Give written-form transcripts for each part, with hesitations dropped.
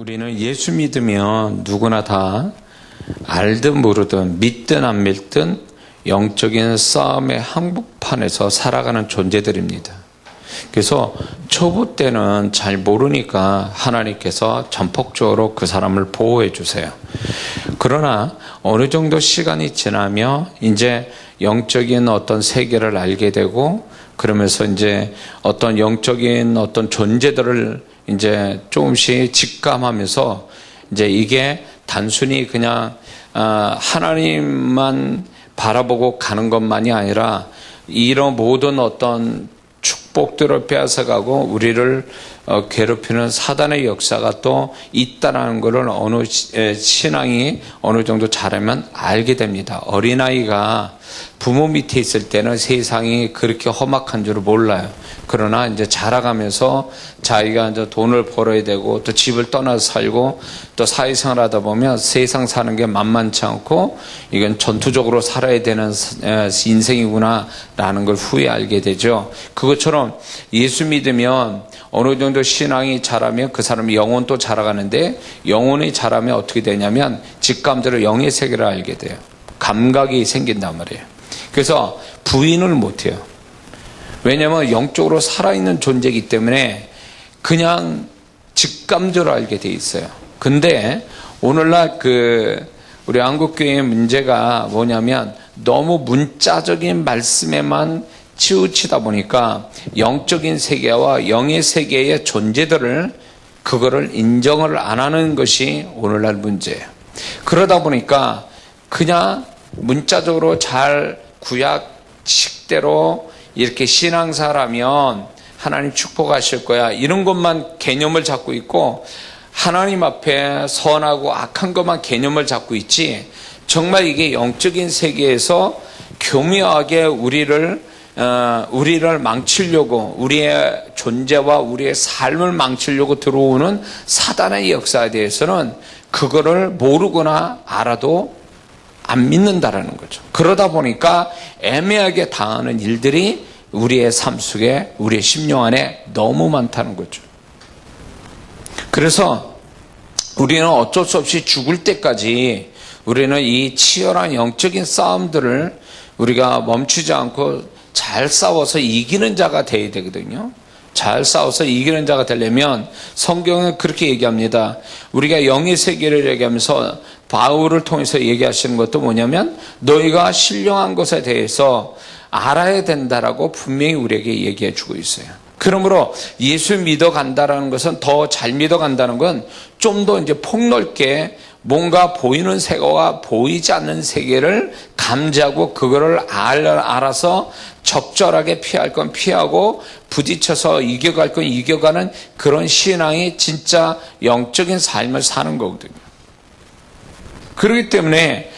우리는 예수 믿으면 누구나 다 알든 모르든 믿든 안 믿든 영적인 싸움의 한복판에서 살아가는 존재들입니다. 그래서 초보 때는 잘 모르니까 하나님께서 전폭적으로 그 사람을 보호해 주세요. 그러나 어느 정도 시간이 지나며 이제 영적인 어떤 세계를 알게 되고 그러면서 이제 어떤 영적인 어떤 존재들을 이제 조금씩 직감하면서 이제 이게 단순히 그냥 하나님만 바라보고 가는 것만이 아니라 이런 모든 어떤 축복들을 빼앗아가고 우리를 괴롭히는 사단의 역사가 또 있다는 것을 어느 신앙이 어느 정도 자라면 알게 됩니다. 어린아이가 부모 밑에 있을 때는 세상이 그렇게 험악한 줄을 몰라요. 그러나 이제 자라가면서 자기가 이제 돈을 벌어야 되고 또 집을 떠나서 살고 또 사회생활 하다 보면 세상 사는 게 만만치 않고 이건 전투적으로 살아야 되는 인생이구나라는 걸 후에 알게 되죠. 그것처럼 예수 믿으면 어느 정도 신앙이 자라면 그 사람의 영혼도 자라가는데 영혼이 자라면 어떻게 되냐면 직감대로 영의 세계를 알게 돼요. 감각이 생긴단 말이에요. 그래서 부인을 못해요. 왜냐하면 영적으로 살아있는 존재이기 때문에 그냥 직감적으로 알게 돼 있어요. 근데 오늘날 우리 한국교회의 문제가 뭐냐면 너무 문자적인 말씀에만 치우치다 보니까 영적인 세계와 영의 세계의 존재들을 그거를 인정을 안 하는 것이 오늘날 문제예요. 그러다 보니까 그냥 문자적으로 잘 구약식대로 이렇게 신앙사라면 하나님 축복하실 거야 이런 것만 개념을 잡고 있고 하나님 앞에 선하고 악한 것만 개념을 잡고 있지 정말 이게 영적인 세계에서 교묘하게 우리를 망치려고 우리의 존재와 우리의 삶을 망치려고 들어오는 사단의 역사에 대해서는 그거를 모르거나 알아도 안 믿는다라는 거죠. 그러다 보니까 애매하게 당하는 일들이 우리의 삶 속에 우리의 심령 안에 너무 많다는 거죠. 그래서 우리는 어쩔 수 없이 죽을 때까지 우리는 이 치열한 영적인 싸움들을 우리가 멈추지 않고 잘 싸워서 이기는 자가 되어야 되거든요. 잘 싸워서 이기는 자가 되려면 성경은 그렇게 얘기합니다. 우리가 영의 세계를 얘기하면서 바울을 통해서 얘기하시는 것도 뭐냐면 너희가 신령한 것에 대해서 알아야 된다라고 분명히 우리에게 얘기해 주고 있어요. 그러므로 예수 믿어 간다라는 것은 더 잘 믿어 간다는 건 좀 더 이제 폭넓게 뭔가 보이는 세계와 보이지 않는 세계를 감지하고 그거를 알아서 적절하게 피할 건 피하고 부딪혀서 이겨갈 건 이겨가는 그런 신앙이 진짜 영적인 삶을 사는 거거든요. 그렇기 때문에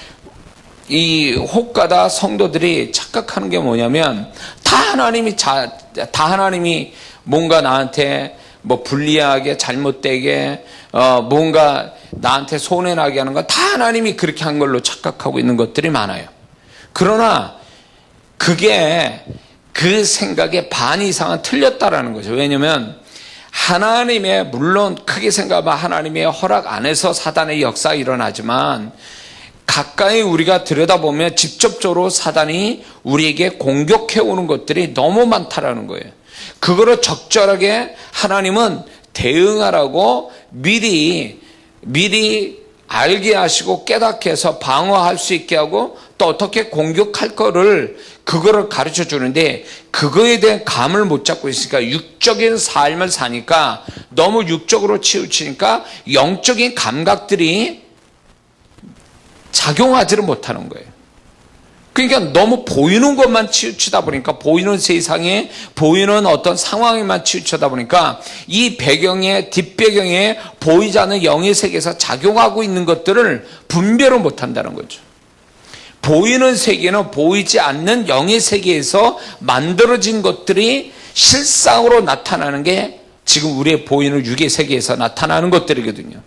이 혹가다 성도들이 착각하는 게 뭐냐면 다 하나님이 뭔가 나한테 뭐 불리하게 잘못되게 뭔가 나한테 손해나게 하는 건 다 하나님이 그렇게 한 걸로 착각하고 있는 것들이 많아요. 그러나 그게 그 생각의 반 이상은 틀렸다라는 거죠. 왜냐하면 하나님의 물론 크게 생각하면 하나님의 허락 안에서 사단의 역사가 일어나지만 가까이 우리가 들여다보면 직접적으로 사단이 우리에게 공격해 오는 것들이 너무 많다라는 거예요. 그거를 적절하게 하나님은 대응하라고 미리 알게 하시고 깨닫게 해서 방어할 수 있게 하고 또 어떻게 공격할 그거를 가르쳐 주는데 그거에 대한 감을 못 잡고 있으니까 육적인 삶을 사니까 너무 육적으로 치우치니까 영적인 감각들이 작용하지를 못하는 거예요. 그러니까 너무 보이는 것만 치우치다 보니까 보이는 세상에 보이는 어떤 상황에만 치우치다 보니까 이 배경에 뒷배경에 보이지 않는 영의 세계에서 작용하고 있는 것들을 분별을 못한다는 거죠. 보이는 세계는 보이지 않는 영의 세계에서 만들어진 것들이 실상으로 나타나는 게 지금 우리의 보이는 육의 세계에서 나타나는 것들이거든요.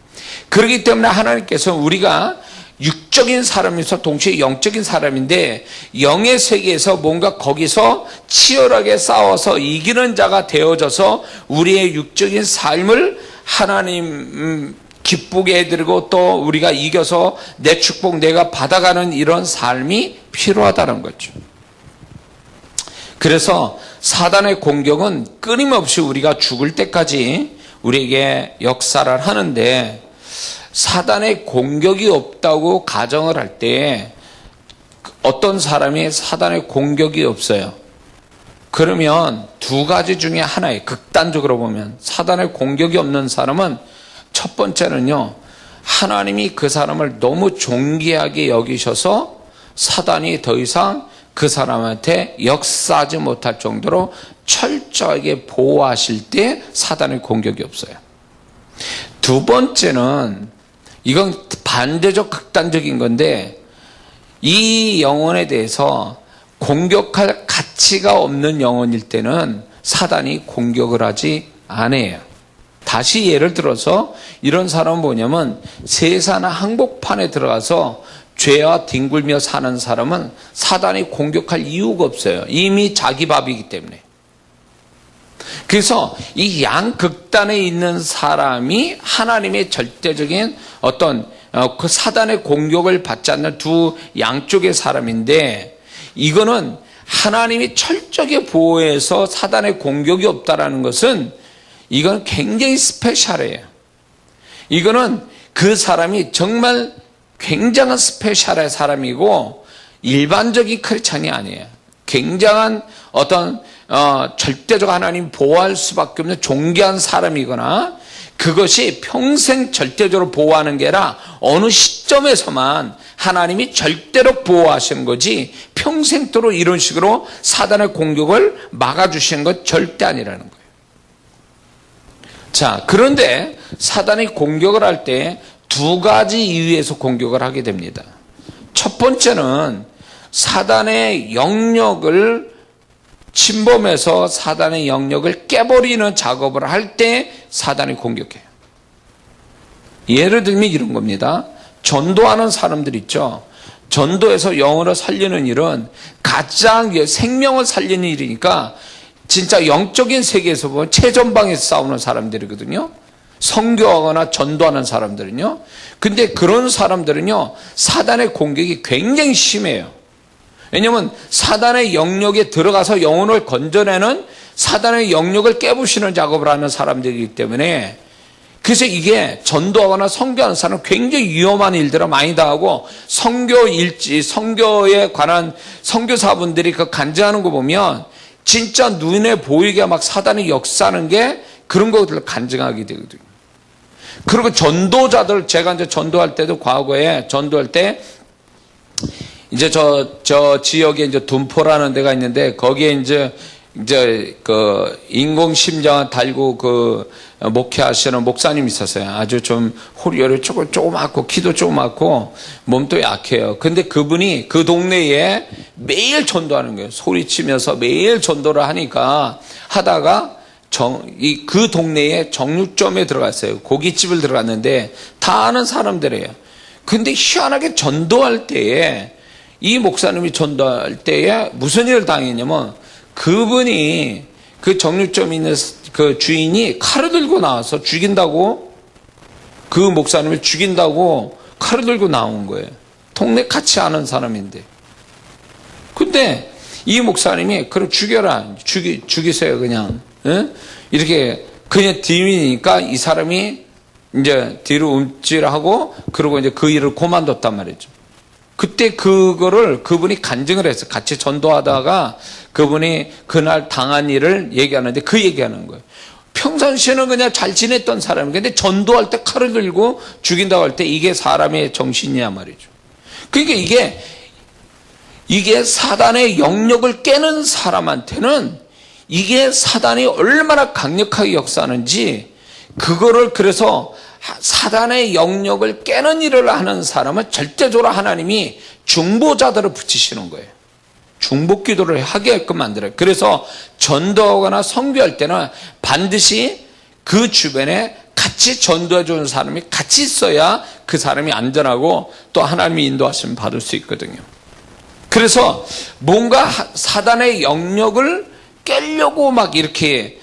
그렇기 때문에 하나님께서 우리가 육적인 사람이면서 동시에 영적인 사람인데 영의 세계에서 뭔가 거기서 치열하게 싸워서 이기는 자가 되어져서 우리의 육적인 삶을 하나님 기쁘게 해드리고 또 우리가 이겨서 내 축복 내가 받아가는 이런 삶이 필요하다는 거죠. 그래서 사단의 공격은 끊임없이 우리가 죽을 때까지 우리에게 역사를 하는데, 사단의 공격이 없다고 가정을 할 때 어떤 사람이 사단의 공격이 없어요? 그러면 두 가지 중에 하나예요. 극단적으로 보면 사단의 공격이 없는 사람은 첫 번째는요, 하나님이 그 사람을 너무 존귀하게 여기셔서 사단이 더 이상 그 사람한테 역사하지 못할 정도로 철저하게 보호하실 때 사단의 공격이 없어요. 두 번째는, 이건 반대적 극단적인 건데, 이 영혼에 대해서 공격할 가치가 없는 영혼일 때는 사단이 공격을 하지 않아요. 다시 예를 들어서 이런 사람은 뭐냐면, 세상 항복판에 들어가서 죄와 뒹굴며 사는 사람은 사단이 공격할 이유가 없어요. 이미 자기 밥이기 때문에. 그래서 이 양극단에 있는 사람이 하나님의 절대적인 어떤 그 사단의 공격을 받지 않는 두 양쪽의 사람인데, 이거는 하나님이 철저하게 보호해서 사단의 공격이 없다라는 것은 이건 굉장히 스페셜해요. 이거는 그 사람이 정말 굉장한 스페셜한 사람이고 일반적인 크리스찬이 아니에요. 굉장한 어떤 절대적 하나님 보호할 수밖에 없는 존귀한 사람이거나, 그것이 평생 절대적으로 보호하는 게 아니라 어느 시점에서만 하나님이 절대로 보호하시는 거지, 평생도록 이런 식으로 사단의 공격을 막아주시는 건 절대 아니라는 거예요. 자, 그런데 사단이 공격을 할 때 두 가지 이유에서 공격을 하게 됩니다. 첫 번째는 사단의 영역을 침범해서 사단의 영역을 깨버리는 작업을 할 때 사단이 공격해요. 예를 들면 이런 겁니다. 전도하는 사람들 있죠. 전도에서 영혼을 살리는 일은 가장 생명을 살리는 일이니까 진짜 영적인 세계에서 보면 최전방에서 싸우는 사람들이거든요. 선교하거나 전도하는 사람들은요. 근데 그런 사람들은요, 사단의 공격이 굉장히 심해요. 왜냐하면 사단의 영역에 들어가서 영혼을 건져내는, 사단의 영역을 깨부시는 작업을 하는 사람들이기 때문에, 그래서 이게 전도하거나 선교하는 사람은 굉장히 위험한 일들을 많이 당하고, 선교에 관한 선교사분들이 그 간증하는 거 보면 진짜 눈에 보이게 막 사단이 역사하는 게 그런 것들을 간증하게 되거든요. 그리고 전도자들, 제가 이제 전도할 때도 과거에 전도할 때 이제 저 지역에 이제 둔포라는 데가 있는데, 거기에 이제 그 인공심장을 달고 그 목회하시는 목사님이 있었어요. 아주 좀 호리호리 조그맣고 키도 조그맣고 몸도 약해요. 근데 그분이 그 동네에 매일 전도하는 거예요. 소리치면서 매일 전도를 하다가 그 동네에 정육점에 들어갔어요. 고깃집을 들어갔는데 다 아는 사람들이에요. 근데 희한하게 전도할 때에, 이 목사님이 전도할 때에 무슨 일을 당했냐면, 그분이 그 정육점에 있는 그 주인이 칼을 들고 나와서 죽인다고, 그 목사님을 죽인다고 칼을 들고 나온 거예요. 동네 같이 아는 사람인데. 근데 이 목사님이 그럼 죽여라, 죽이세요 그냥. 예? 이렇게 그냥 뒤미니까 이 사람이 이제 뒤로 움찔하고, 그러고 이제 그 일을 그만뒀단 말이죠. 그때 그거를 그분이 간증을 했어요. 같이 전도하다가 그분이 그날 당한 일을 얘기하는데 그 얘기하는 거예요. 평상시에는 그냥 잘 지냈던 사람이, 근데 전도할 때 칼을 들고 죽인다고 할 때 이게 사람의 정신이야 말이죠. 그러니까 이게 사단의 영역을 깨는 사람한테는 이게 사단이 얼마나 강력하게 역사하는지, 그거를, 그래서 사단의 영역을 깨는 일을 하는 사람은 절대적으로 하나님이 중보자들을 붙이시는 거예요. 중보 기도를 하게끔 만들어요. 그래서 전도하거나 선교할 때는 반드시 그 주변에 같이 전도해 주는 사람이 같이 있어야 그 사람이 안전하고 또 하나님이 인도하시면 받을 수 있거든요. 그래서 뭔가 사단의 영역을 깨려고 막 이렇게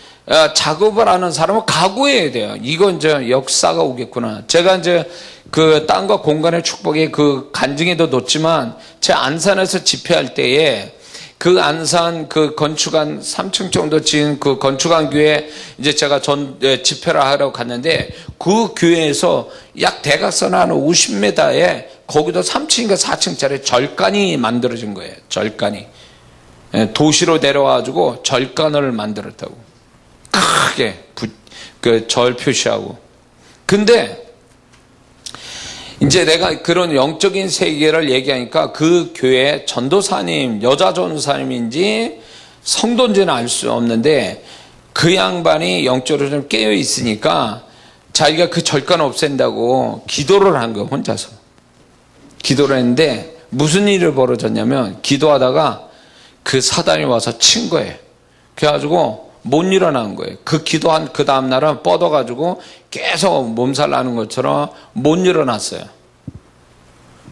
작업을 하는 사람은 각오해야 돼요. 이건 이제 역사가 오겠구나. 제가 이제 그 땅과 공간의 축복의 그 간증에도 놓지만 제 안산에서 집회할 때에 그 안산 그 건축한 3층 정도 지은 그 건축한 교회 이제 제가 집회를 하러 갔는데 그 교회에서 약 대각선 한 50m에 거기도 3층인가 4층짜리 절간이 만들어진 거예요. 절간이. 도시로 내려와가지고 절간을 만들었다고. 크게 그 절 표시하고. 근데 이제 내가 그런 영적인 세계를 얘기하니까 그 교회 전도사님, 여자 전도사님인지 성도인지는 알 수 없는데 그 양반이 영적으로 좀 깨어 있으니까 자기가 그 절간 없앤다고 기도를 한 거예요. 혼자서. 기도를 했는데 무슨 일이 벌어졌냐면 기도하다가 그 사단이 와서 친 거예요. 그래가지고 못 일어난 거예요. 그 기도한 그 다음날은 뻗어가지고 계속 몸살 나는 것처럼 못 일어났어요.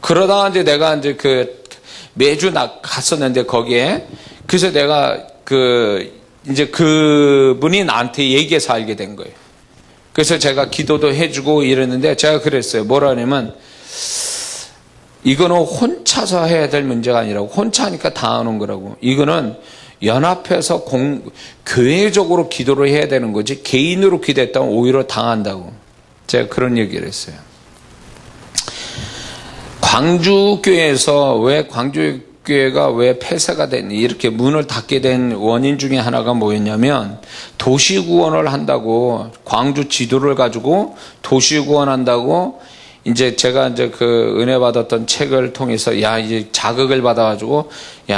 그러다가 이제 내가 이제 매주 갔었는데 거기에 그래서 내가 이제 그분이 나한테 얘기해서 알게 된 거예요. 그래서 제가 기도도 해주고 이랬는데 제가 그랬어요. 뭐라 하냐면 이거는 혼자서 해야 될 문제가 아니라고. 혼자 하니까 당하는 거라고. 이거는 연합해서 교회적으로 기도를 해야 되는 거지 개인으로 기도했다면 오히려 당한다고. 제가 그런 얘기를 했어요. 광주교회에서 왜 광주교회가 왜 폐쇄가 됐니? 이렇게 문을 닫게 된 원인 중에 하나가 뭐였냐면 도시구원을 한다고 광주 지도를 가지고 도시구원한다고 이제 제가 이제 그 은혜 받았던 책을 통해서 이제 자극을 받아가지고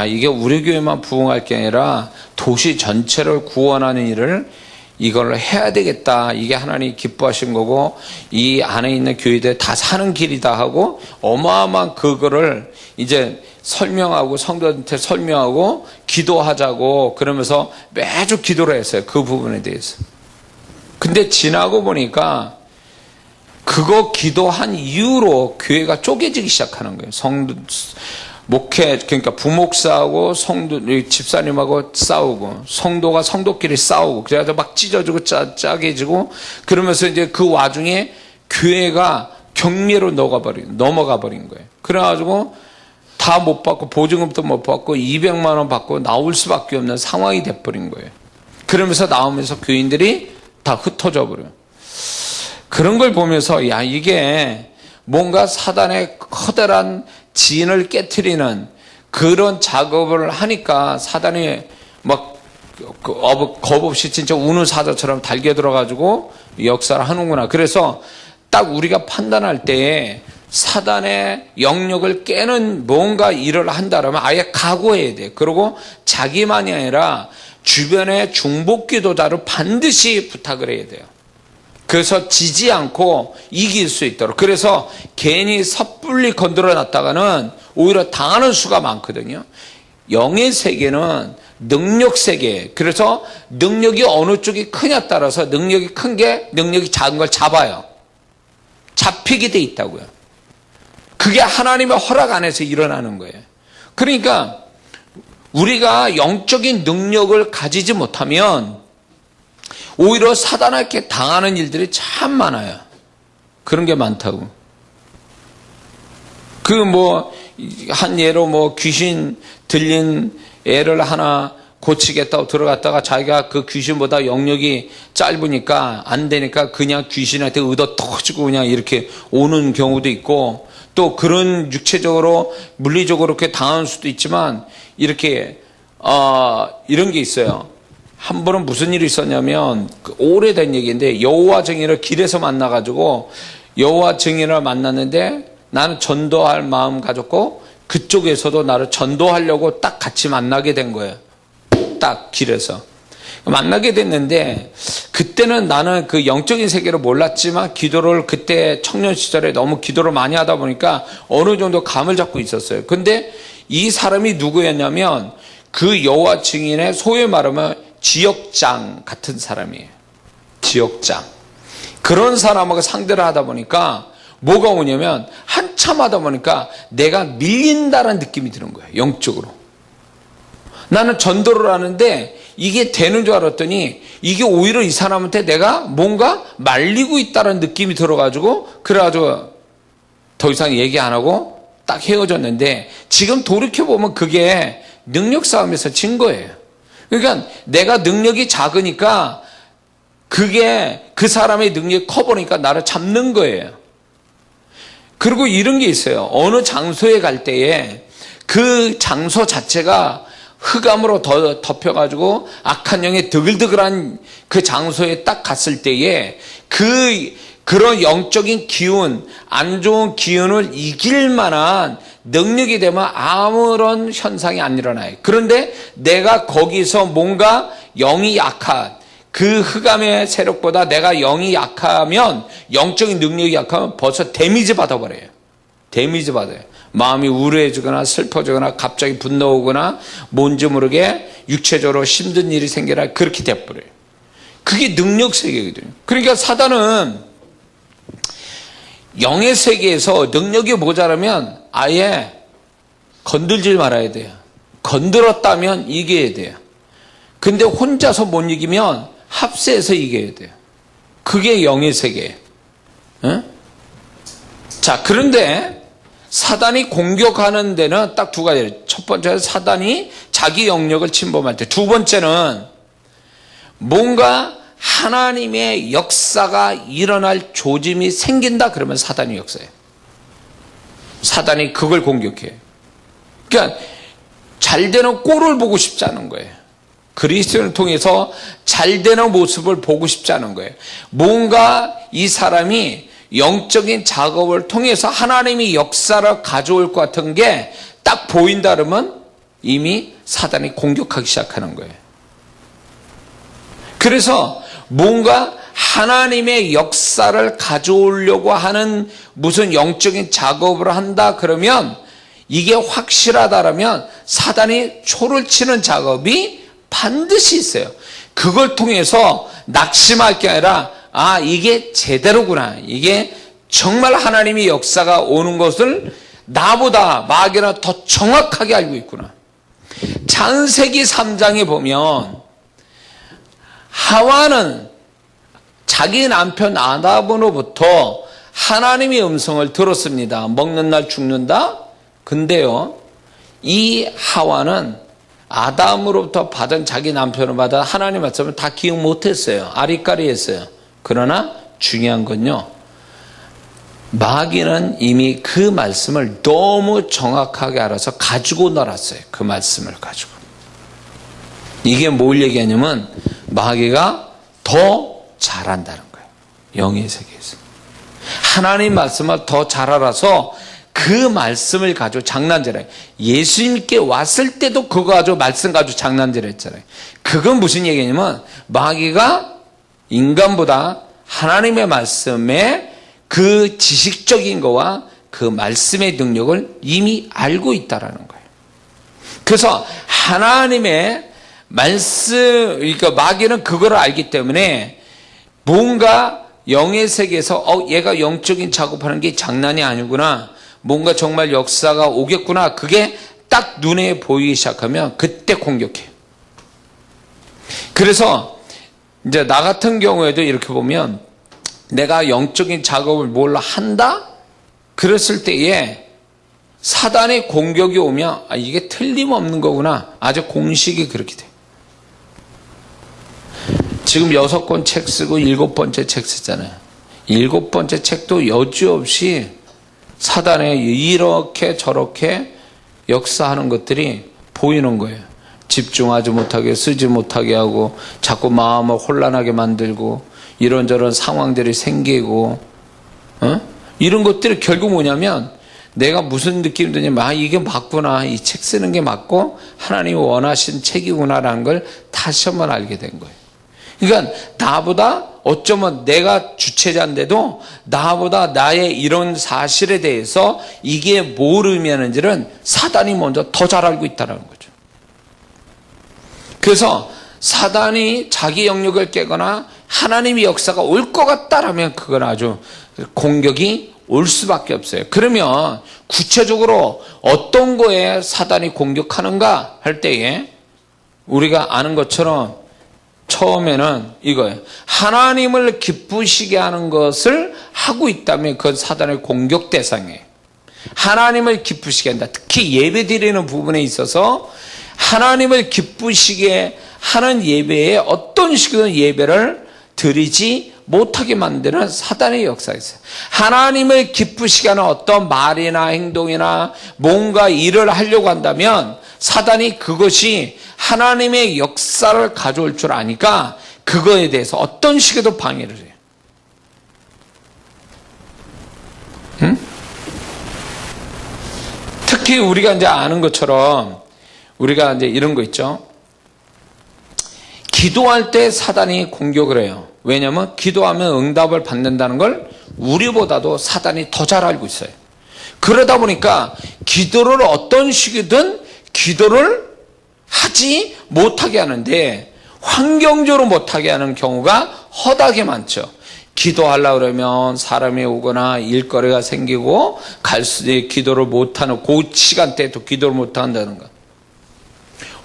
이게 우리 교회만 부흥할 게 아니라 도시 전체를 구원하는 일을 이걸 해야 되겠다. 이게 하나님이 기뻐하신 거고 이 안에 있는 교회들 다 사는 길이다 하고 어마어마한 그거를 이제 설명하고 성도한테 설명하고 기도하자고 그러면서 매주 기도를 했어요. 그 부분에 대해서. 근데 지나고 보니까 그거 기도한 이후로 교회가 쪼개지기 시작하는 거예요. 목회, 그러니까 부목사하고 집사님하고 싸우고, 성도가 성도끼리 싸우고, 그래가지고 막 찢어지고 짜게지고, 그러면서 이제 그 와중에 교회가 경매로 넘어가 버린 거예요. 그래가지고 다 못 받고, 보증금도 못 받고, 200만 원 받고 나올 수밖에 없는 상황이 돼버린 거예요. 그러면서 나오면서 교인들이 다 흩어져 버려요. 그런 걸 보면서 이게 뭔가 사단의 커다란 진을 깨트리는 그런 작업을 하니까 사단이 막 겁 없이 진짜 우는 사자처럼 달겨들어가지고 역사를 하는구나. 그래서 딱 우리가 판단할 때에 사단의 영역을 깨는 뭔가 일을 한다라면 아예 각오해야 돼. 그리고 자기만이 아니라 주변의 중보 기도자를 반드시 부탁을 해야 돼요. 그래서 지지 않고 이길 수 있도록. 그래서 괜히 섣불리 건드려 놨다가는 오히려 당하는 수가 많거든요. 영의 세계는 능력 세계. 그래서 능력이 어느 쪽이 크냐 따라서 능력이 큰 게 능력이 작은 걸 잡아요. 잡히게 돼 있다고요. 그게 하나님의 허락 안에서 일어나는 거예요. 그러니까 우리가 영적인 능력을 가지지 못하면 오히려 사단에게 당하는 일들이 참 많아요. 그런 게 많다고. 한 예로 귀신 들린 애를 하나 고치겠다고 들어갔다가 자기가 그 귀신보다 영역이 짧으니까 안 되니까 그냥 귀신한테 의도 터지고 그냥 이렇게 오는 경우도 있고 또 그런 육체적으로 물리적으로 그렇게 당하는 수도 있지만 이렇게 이런 게 있어요. 한 번은 무슨 일이 있었냐면 오래된 얘기인데 여호와 증인을 길에서 만나가지고 여호와 증인을 만났는데 나는 전도할 마음 가졌고 그쪽에서도 나를 전도하려고 딱 같이 만나게 된 거예요. 딱 길에서 만나게 됐는데 그때는 나는 그 영적인 세계를 몰랐지만 기도를 그때 청년 시절에 너무 기도를 많이 하다 보니까 어느 정도 감을 잡고 있었어요. 근데 이 사람이 누구였냐면 그 여호와 증인의 소위 말하면 지역장 같은 사람이에요. 지역장. 그런 사람하고 상대를 하다 보니까 뭐가 오냐면 한참 하다 보니까 내가 밀린다는 느낌이 드는 거예요. 영적으로. 나는 전도를 하는데 이게 되는 줄 알았더니 이게 오히려 이 사람한테 내가 뭔가 말리고 있다는 느낌이 들어가지고 그래가지고 더 이상 얘기 안 하고 딱 헤어졌는데 지금 돌이켜보면 그게 능력 싸움에서 진 거예요. 그러니까 내가 능력이 작으니까 그게 그 사람의 능력이 커 보니까 나를 잡는 거예요. 그리고 이런 게 있어요. 어느 장소에 갈 때에 그 장소 자체가 흑암으로 덮여가지고 악한 영의 드글드글한 그 장소에 딱 갔을 때에 그런 영적인 기운, 안 좋은 기운을 이길 만한 능력이 되면 아무런 현상이 안 일어나요. 그런데 내가 거기서 뭔가 영이 약한 그 흑암의 세력보다 내가 영이 약하면, 영적인 능력이 약하면 벌써 데미지 받아버려요. 데미지 받아요. 마음이 우울해지거나 슬퍼지거나 갑자기 분노하거나 뭔지 모르게 육체적으로 힘든 일이 생겨나 그렇게 돼버려요. 그게 능력 세계거든요. 그러니까 사단은 영의 세계에서 능력이 모자라면 아예 건들지 말아야 돼요. 건드렸다면 이겨야 돼요. 근데 혼자서 못 이기면 합세해서 이겨야 돼요. 그게 영의 세계예요. 응? 자, 그런데 사단이 공격하는 데는 딱 두 가지예요. 첫 번째는 사단이 자기 영역을 침범할 때, 두 번째는 뭔가 하나님의 역사가 일어날 조짐이 생긴다 그러면 사단이 역사예요. 사단이 그걸 공격해요. 그러니까 잘 되는 꼴을 보고 싶지 않은 거예요. 그리스도를 통해서 잘 되는 모습을 보고 싶지 않은 거예요. 뭔가 이 사람이 영적인 작업을 통해서 하나님이 역사를 가져올 것 같은 게 딱 보인다 그러면 이미 사단이 공격하기 시작하는 거예요. 그래서 뭔가 하나님의 역사를 가져오려고 하는 무슨 영적인 작업을 한다 그러면 이게 확실하다라면 사단이 초를 치는 작업이 반드시 있어요. 그걸 통해서 낙심할 게 아니라 아, 이게 제대로구나. 이게 정말 하나님의 역사가 오는 것을 나보다 마귀는 더 정확하게 알고 있구나. 창세기 3장에 보면 하와는 자기 남편 아담으로부터 하나님의 음성을 들었습니다. 먹는 날 죽는다? 근데요, 이 하와는 아담으로부터 받은 자기 남편을 받아 하나님 말씀을 다 기억 못했어요. 아리까리 했어요. 그러나 중요한 건요, 마귀는 이미 그 말씀을 너무 정확하게 알아서 가지고 놀았어요. 그 말씀을 가지고. 이게 뭘 얘기하냐면 마귀가 더 잘한다는 거예요. 영의 세계에서. 하나님 말씀을 더 잘 알아서 그 말씀을 가지고 장난질해요. 예수님께 왔을 때도 그거 가지고 말씀 가지고 장난질 했잖아요. 그건 무슨 얘기냐면 마귀가 인간보다 하나님의 말씀에 그 지식적인 거와 그 말씀의 능력을 이미 알고 있다라는 거예요. 그래서 하나님의 말씀, 그러니까 마귀는 그걸 알기 때문에 뭔가 영의 세계에서 얘가 영적인 작업하는 게 장난이 아니구나. 뭔가 정말 역사가 오겠구나. 그게 딱 눈에 보이기 시작하면 그때 공격해요. 그래서 이제 나 같은 경우에도 이렇게 보면 내가 영적인 작업을 뭘 한다? 그랬을 때에 사단의 공격이 오면 아, 이게 틀림없는 거구나. 아주 공식이 그렇게 돼요. 지금 6권 책 쓰고 7번째 책 쓰잖아요. 7번째 책도 여지없이 사단의 이렇게 저렇게 역사하는 것들이 보이는 거예요. 집중하지 못하게, 쓰지 못하게 하고 자꾸 마음을 혼란하게 만들고 이런저런 상황들이 생기고 이런 것들이 결국 뭐냐면 내가 무슨 느낌이 드냐면 아, 이게 맞구나. 이 책 쓰는 게 맞고 하나님이 원하신 책이구나라는 걸 다시 한번 알게 된 거예요. 그러니까 나보다 어쩌면 내가 주체자인데도 나보다 나의 이런 사실에 대해서 이게 뭘 의미하는지는 사단이 먼저 더 잘 알고 있다는 거죠. 그래서 사단이 자기 영역을 깨거나 하나님의 역사가 올 것 같다라면 그건 아주 공격이 올 수밖에 없어요. 그러면 구체적으로 어떤 거에 사단이 공격하는가 할 때에 우리가 아는 것처럼 처음에는 이거예요. 하나님을 기쁘시게 하는 것을 하고 있다면 그건 사단의 공격 대상이에요. 하나님을 기쁘시게 한다. 특히 예배 드리는 부분에 있어서 하나님을 기쁘시게 하는 예배에 어떤 식으로 예배를 드리지 못하게 만드는 사단의 역사가 있어요. 하나님을 기쁘시게 하는 어떤 말이나 행동이나 뭔가 일을 하려고 한다면 사단이 그것이 하나님의 역사를 가져올 줄 아니까 그거에 대해서 어떤 식으로도 방해를 해요. 응? 특히 우리가 이제 아는 것처럼 우리가 이제 이런 거 있죠. 기도할 때 사단이 공격을 해요. 왜냐하면 기도하면 응답을 받는다는 걸 우리보다도 사단이 더 잘 알고 있어요. 그러다 보니까 기도를 어떤 식이든 기도를 하지 못하게 하는데 환경적으로 못하게 하는 경우가 허다하게 많죠. 기도하려고 그러면 사람이 오거나 일거리가 생기고 기도를 못하는 그 시간대에도 기도를 못한다는 것.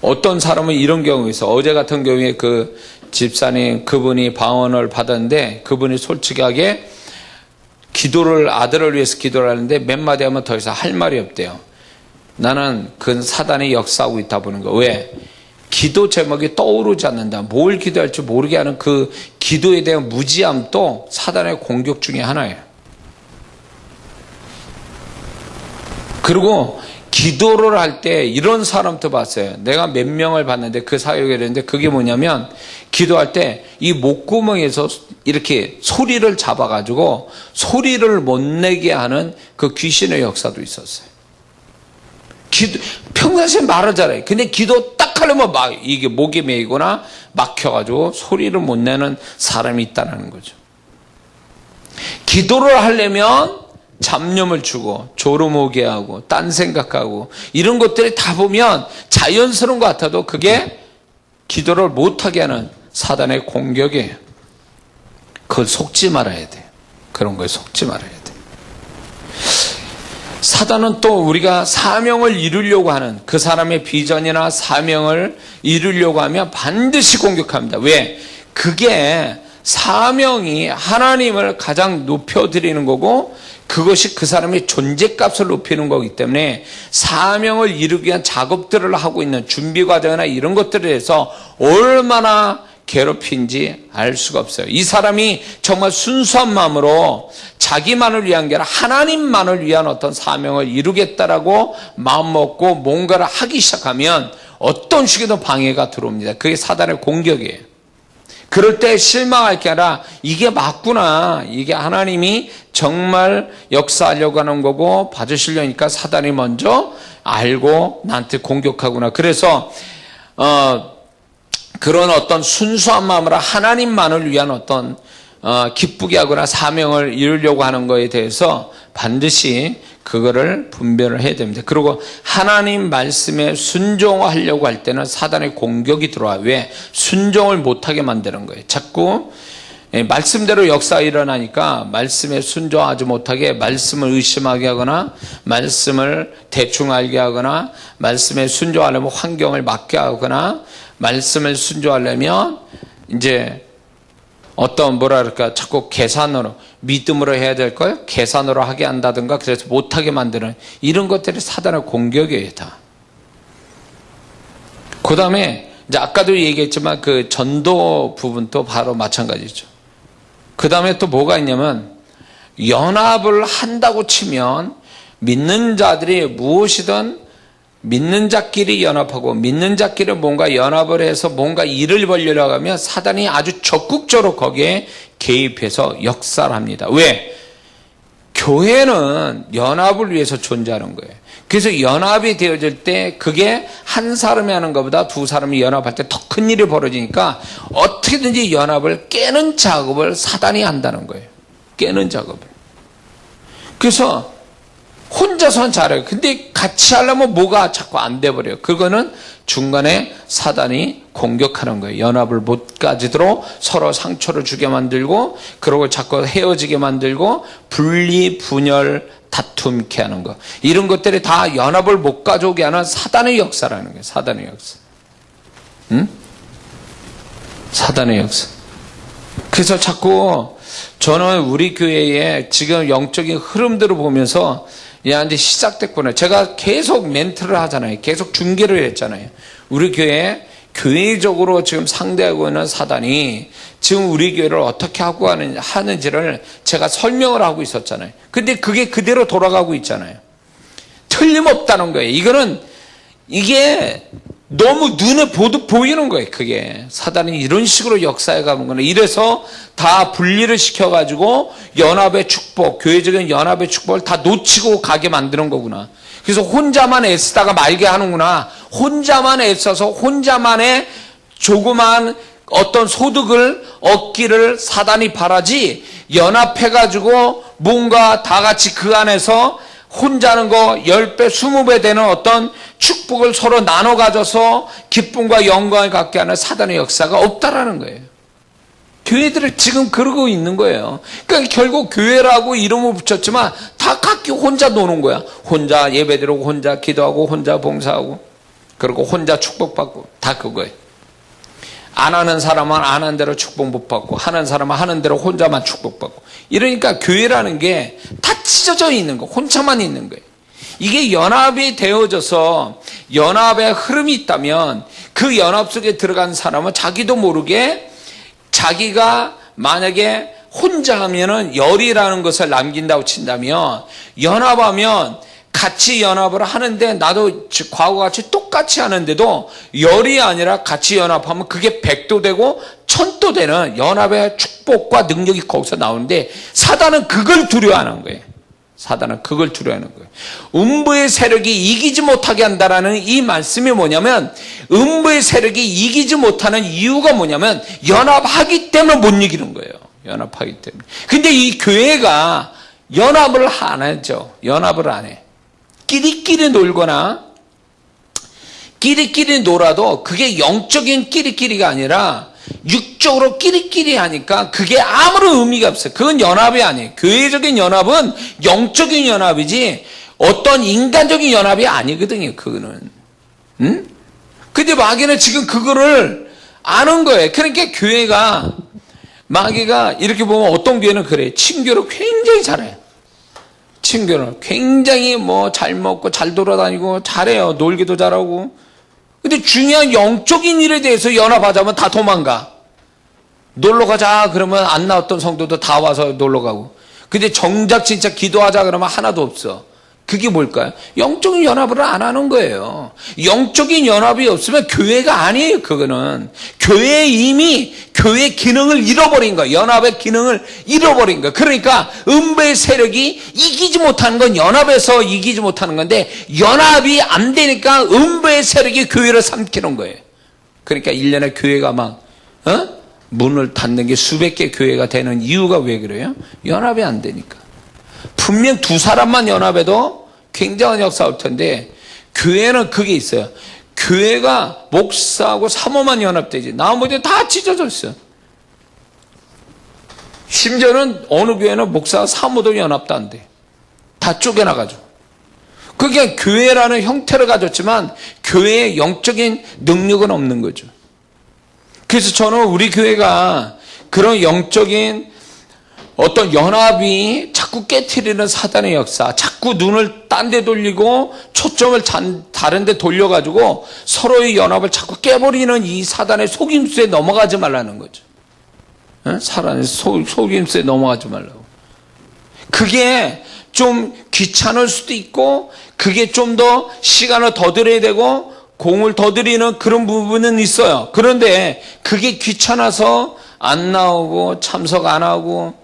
어떤 사람은 이런 경우가 있어. 어제 같은 경우에 그 집사님 그분이 방언을 받았는데 그분이 솔직하게 아들을 위해서 기도를 하는데 몇 마디 하면 더 이상 할 말이 없대요. 나는 그건 사단이 역사하고 있다 보는 거. 왜? 기도 제목이 떠오르지 않는다. 뭘 기도할지 모르게 하는 그 기도에 대한 무지함도 사단의 공격 중에 하나예요. 그리고 기도를 할 때 이런 사람도 봤어요. 내가 몇 명을 봤는데 그 사역을 했는데 그게 뭐냐면 기도할 때 이 목구멍에서 이렇게 소리를 잡아가지고 소리를 못 내게 하는 그 귀신의 역사도 있었어요. 평상시에 말을 잘해. 근데 기도 딱 하려면 막 이게 목이 메이거나 막혀가지고 소리를 못 내는 사람이 있다는 거죠. 기도를 하려면 잡념을 주고 졸음 오게 하고 딴 생각하고 이런 것들이 다 보면 자연스러운 것 같아도 그게 기도를 못하게 하는 사단의 공격이에요. 그걸 속지 말아야 돼요. 그런 거에 속지 말아야 돼요. 사단은 또 우리가 사명을 이루려고 하는 그 사람의 비전이나 사명을 이루려고 하면 반드시 공격합니다. 왜? 그게 사명이 하나님을 가장 높여드리는 거고 그것이 그 사람의 존재값을 높이는 거기 때문에 사명을 이루기 위한 작업들을 하고 있는 준비 과정이나 이런 것들에 대해서 얼마나 괴롭힌지 알 수가 없어요. 이 사람이 정말 순수한 마음으로 자기만을 위한 게 아니라 하나님만을 위한 어떤 사명을 이루겠다라고 마음먹고 뭔가를 하기 시작하면 어떤 식으로 방해가 들어옵니다. 그게 사단의 공격이에요. 그럴 때 실망할 게 아니라 이게 맞구나. 이게 하나님이 정말 역사하려고 하는 거고 받으시려니까 사단이 먼저 알고 나한테 공격하구나. 그래서 그런 어떤 순수한 마음으로 하나님만을 위한 어떤 기쁘게 하거나 사명을 이루려고 하는 거에 대해서 반드시 그거를 분별을 해야 됩니다. 그리고 하나님 말씀에 순종하려고 할 때는 사단의 공격이 들어와요. 왜? 순종을 못하게 만드는 거예요. 자꾸 말씀대로 역사가 일어나니까 말씀에 순종하지 못하게 말씀을 의심하게 하거나 말씀을 대충 알게 하거나 말씀에 순종하려면 환경을 맞게 하거나 말씀을 순종하려면 이제 어떤 자꾸 계산으로 믿음으로 해야 될 걸 계산으로 하게 한다든가 그래서 못하게 만드는 이런 것들이 사단의 공격이에요. 다. 그 다음에 이제 아까도 얘기했지만 그 전도 부분도 바로 마찬가지죠. 그 다음에 또 뭐가 있냐면 연합을 한다고 치면 믿는 자들이 무엇이든 믿는 자끼리 연합하고 믿는 자끼리 뭔가 연합을 해서 뭔가 일을 벌리려고 하면 사단이 아주 적극적으로 거기에 개입해서 역사를 합니다. 왜? 교회는 연합을 위해서 존재하는 거예요. 그래서 연합이 되어질 때 그게 한 사람이 하는 것보다 두 사람이 연합할 때 더 큰 일이 벌어지니까 어떻게든지 연합을 깨는 작업을 사단이 한다는 거예요. 깨는 작업을. 그래서 혼자서는 잘해요. 근데 같이 하려면 뭐가 자꾸 안 돼버려요. 그거는 중간에 사단이 공격하는 거예요. 연합을 못 가지도록 서로 상처를 주게 만들고 그러고 자꾸 헤어지게 만들고 분리, 분열, 다툼케 하는 거. 이런 것들이 다 연합을 못 가져오게 하는 사단의 역사라는 거예요. 사단의 역사. 응? 사단의 역사. 그래서 자꾸 저는 우리 교회의 지금 영적인 흐름들을 보면서 야, 이제 시작됐구나. 제가 계속 멘트를 하잖아요. 계속 중계를 했잖아요. 우리 교회 교회적으로 지금 상대하고 있는 사단이 지금 우리 교회를 어떻게 하고 하는지를 제가 설명을 하고 있었잖아요. 근데 그게 그대로 돌아가고 있잖아요. 틀림없다는 거예요. 이게 너무 눈에 보이는 거예요. 그게 사단이 이런 식으로 역사해 가는 거는. 이래서 다 분리를 시켜가지고 연합의 축복, 교회적인 연합의 축복을 다 놓치고 가게 만드는 거구나. 그래서 혼자만 애쓰다가 말게 하는구나. 혼자만 애써서 혼자만의 조그만 어떤 소득을 얻기를 사단이 바라지, 연합해가지고 뭔가 다 같이 그 안에서 혼자 하는 거 10배, 20배 되는 어떤 축복을 서로 나눠 가져서 기쁨과 영광을 갖게 하는 사단의 역사가 없다라는 거예요. 교회들을 지금 그러고 있는 거예요. 그러니까 결국 교회라고 이름을 붙였지만 다 각기 혼자 노는 거야. 혼자 예배드리고 혼자 기도하고 혼자 봉사하고 그리고 혼자 축복받고 다 그거예요. 안 하는 사람은 안 하는 대로 축복 못 받고 하는 사람은 하는 대로 혼자만 축복받고 이러니까 교회라는 게 다 찢어져 있는 거, 혼자만 있는 거예요. 이게 연합이 되어져서 연합의 흐름이 있다면 그 연합 속에 들어간 사람은 자기도 모르게 자기가 만약에 혼자 하면은 열이라는 것을 남긴다고 친다면 연합하면 같이 연합을 하는데 나도 과거와 같이 똑같이 하는데도 열이 아니라 같이 연합하면 그게 100도 되고 1000도 되는 연합의 축복과 능력이 거기서 나오는데 사단은 그걸 두려워하는 거예요. 사단은 그걸 두려워하는 거예요. 음부의 세력이 이기지 못하게 한다라는 이 말씀이 뭐냐면 음부의 세력이 이기지 못하는 이유가 뭐냐면 연합하기 때문에 못 이기는 거예요. 연합하기 때문에. 근데 이 교회가 연합을 안 하죠. 연합을 안 해. 끼리끼리 놀거나 끼리끼리 놀아도 그게 영적인 끼리끼리가 아니라 육적으로 끼리끼리 하니까 그게 아무런 의미가 없어요. 그건 연합이 아니에요. 교회적인 연합은 영적인 연합이지 어떤 인간적인 연합이 아니거든요. 그거는. 응? 근데 마귀는 지금 그거를 아는 거예요. 그러니까 교회가 마귀가 이렇게 보면 어떤 교회는 그래요. 친교를 굉장히 잘해요. 친교를 굉장히 잘 먹고 잘 돌아다니고 잘해요. 놀기도 잘하고. 근데 중요한 영적인 일에 대해서 연합하자면 다 도망가. 놀러 가자 그러면 안 나왔던 성도도 다 와서 놀러 가고. 근데 정작 진짜 기도하자 그러면 하나도 없어. 그게 뭘까요? 영적인 연합을 안 하는 거예요. 영적인 연합이 없으면 교회가 아니에요. 그거는 교회의 이미 교회 기능을 잃어버린 거예요. 연합의 기능을 잃어버린 거예요. 그러니까 음부의 세력이 이기지 못하는 건 연합에서 이기지 못하는 건데 연합이 안 되니까 음부의 세력이 교회를 삼키는 거예요. 그러니까 1년에 교회가 막 문을 닫는 게 수백 개 교회가 되는 이유가 왜 그래요? 연합이 안 되니까. 분명 두 사람만 연합해도 굉장한 역사가 올 텐데 교회는 그게 있어요. 교회가 목사하고 사모만 연합되지 나머지는 다 찢어져 있어요. 심지어는 어느 교회는 목사와 사모도 연합도 안 돼. 다 쪼개나가지고. 그게 교회라는 형태를 가졌지만 교회의 영적인 능력은 없는 거죠. 그래서 저는 우리 교회가 그런 영적인 어떤 연합이 자꾸 깨트리는 사단의 역사, 자꾸 눈을 딴 데 돌리고 초점을 다른 데 돌려가지고 서로의 연합을 자꾸 깨버리는 이 사단의 속임수에 넘어가지 말라는 거죠. 사단의 속임수에 넘어가지 말라고. 그게 좀 귀찮을 수도 있고 그게 좀 더 시간을 더 들여야 되고 공을 더 들이는 그런 부분은 있어요. 그런데 그게 귀찮아서 안 나오고 참석 안 하고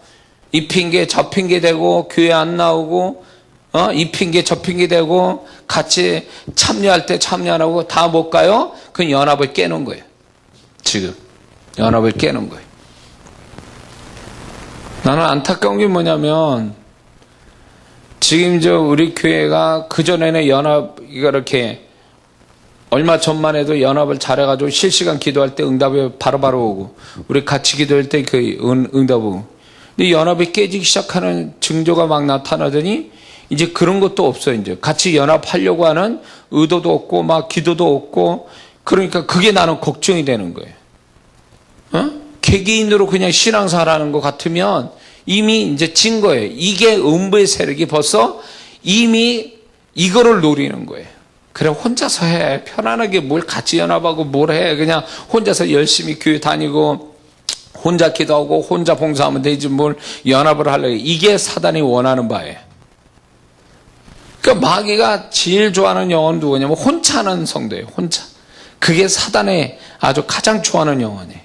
이 핑계 저 핑계 대고 교회 안 나오고 이 핑계 저 핑계 대고 같이 참여할 때 참여 안 하고 다 못 가요? 그건 연합을 깨는 거예요. 지금 연합을 깨는 거예요. 나는 안타까운 게 뭐냐면 지금 우리 교회가 그전에는 연합이 이렇게 얼마 전만 해도 연합을 잘해가지고 실시간 기도할 때 응답이 바로바로 오고 우리 같이 기도할 때 그 응답 오고. 근데 연합이 깨지기 시작하는 징조가 막 나타나더니 이제 그런 것도 없어요. 이제 같이 연합하려고 하는 의도도 없고 막 기도도 없고 그러니까 그게 나는 걱정이 되는 거예요. 개개인으로 그냥 신앙생활하는 것 같으면 이미 이제 진 거예요. 이게 음부의 세력이 벌써 이미 이거를 노리는 거예요. 그래, 혼자서 해. 편안하게 뭘 같이 연합하고 뭘 해. 그냥 혼자서 열심히 교회 다니고 혼자 기도하고 혼자 봉사하면 되지 뭘 연합을 하려고. 이게 사단이 원하는 바예요. 그러니까 마귀가 제일 좋아하는 영혼은 누구냐면 혼자 하는 성도예요. 혼자. 그게 사단의 아주 가장 좋아하는 영혼이에요.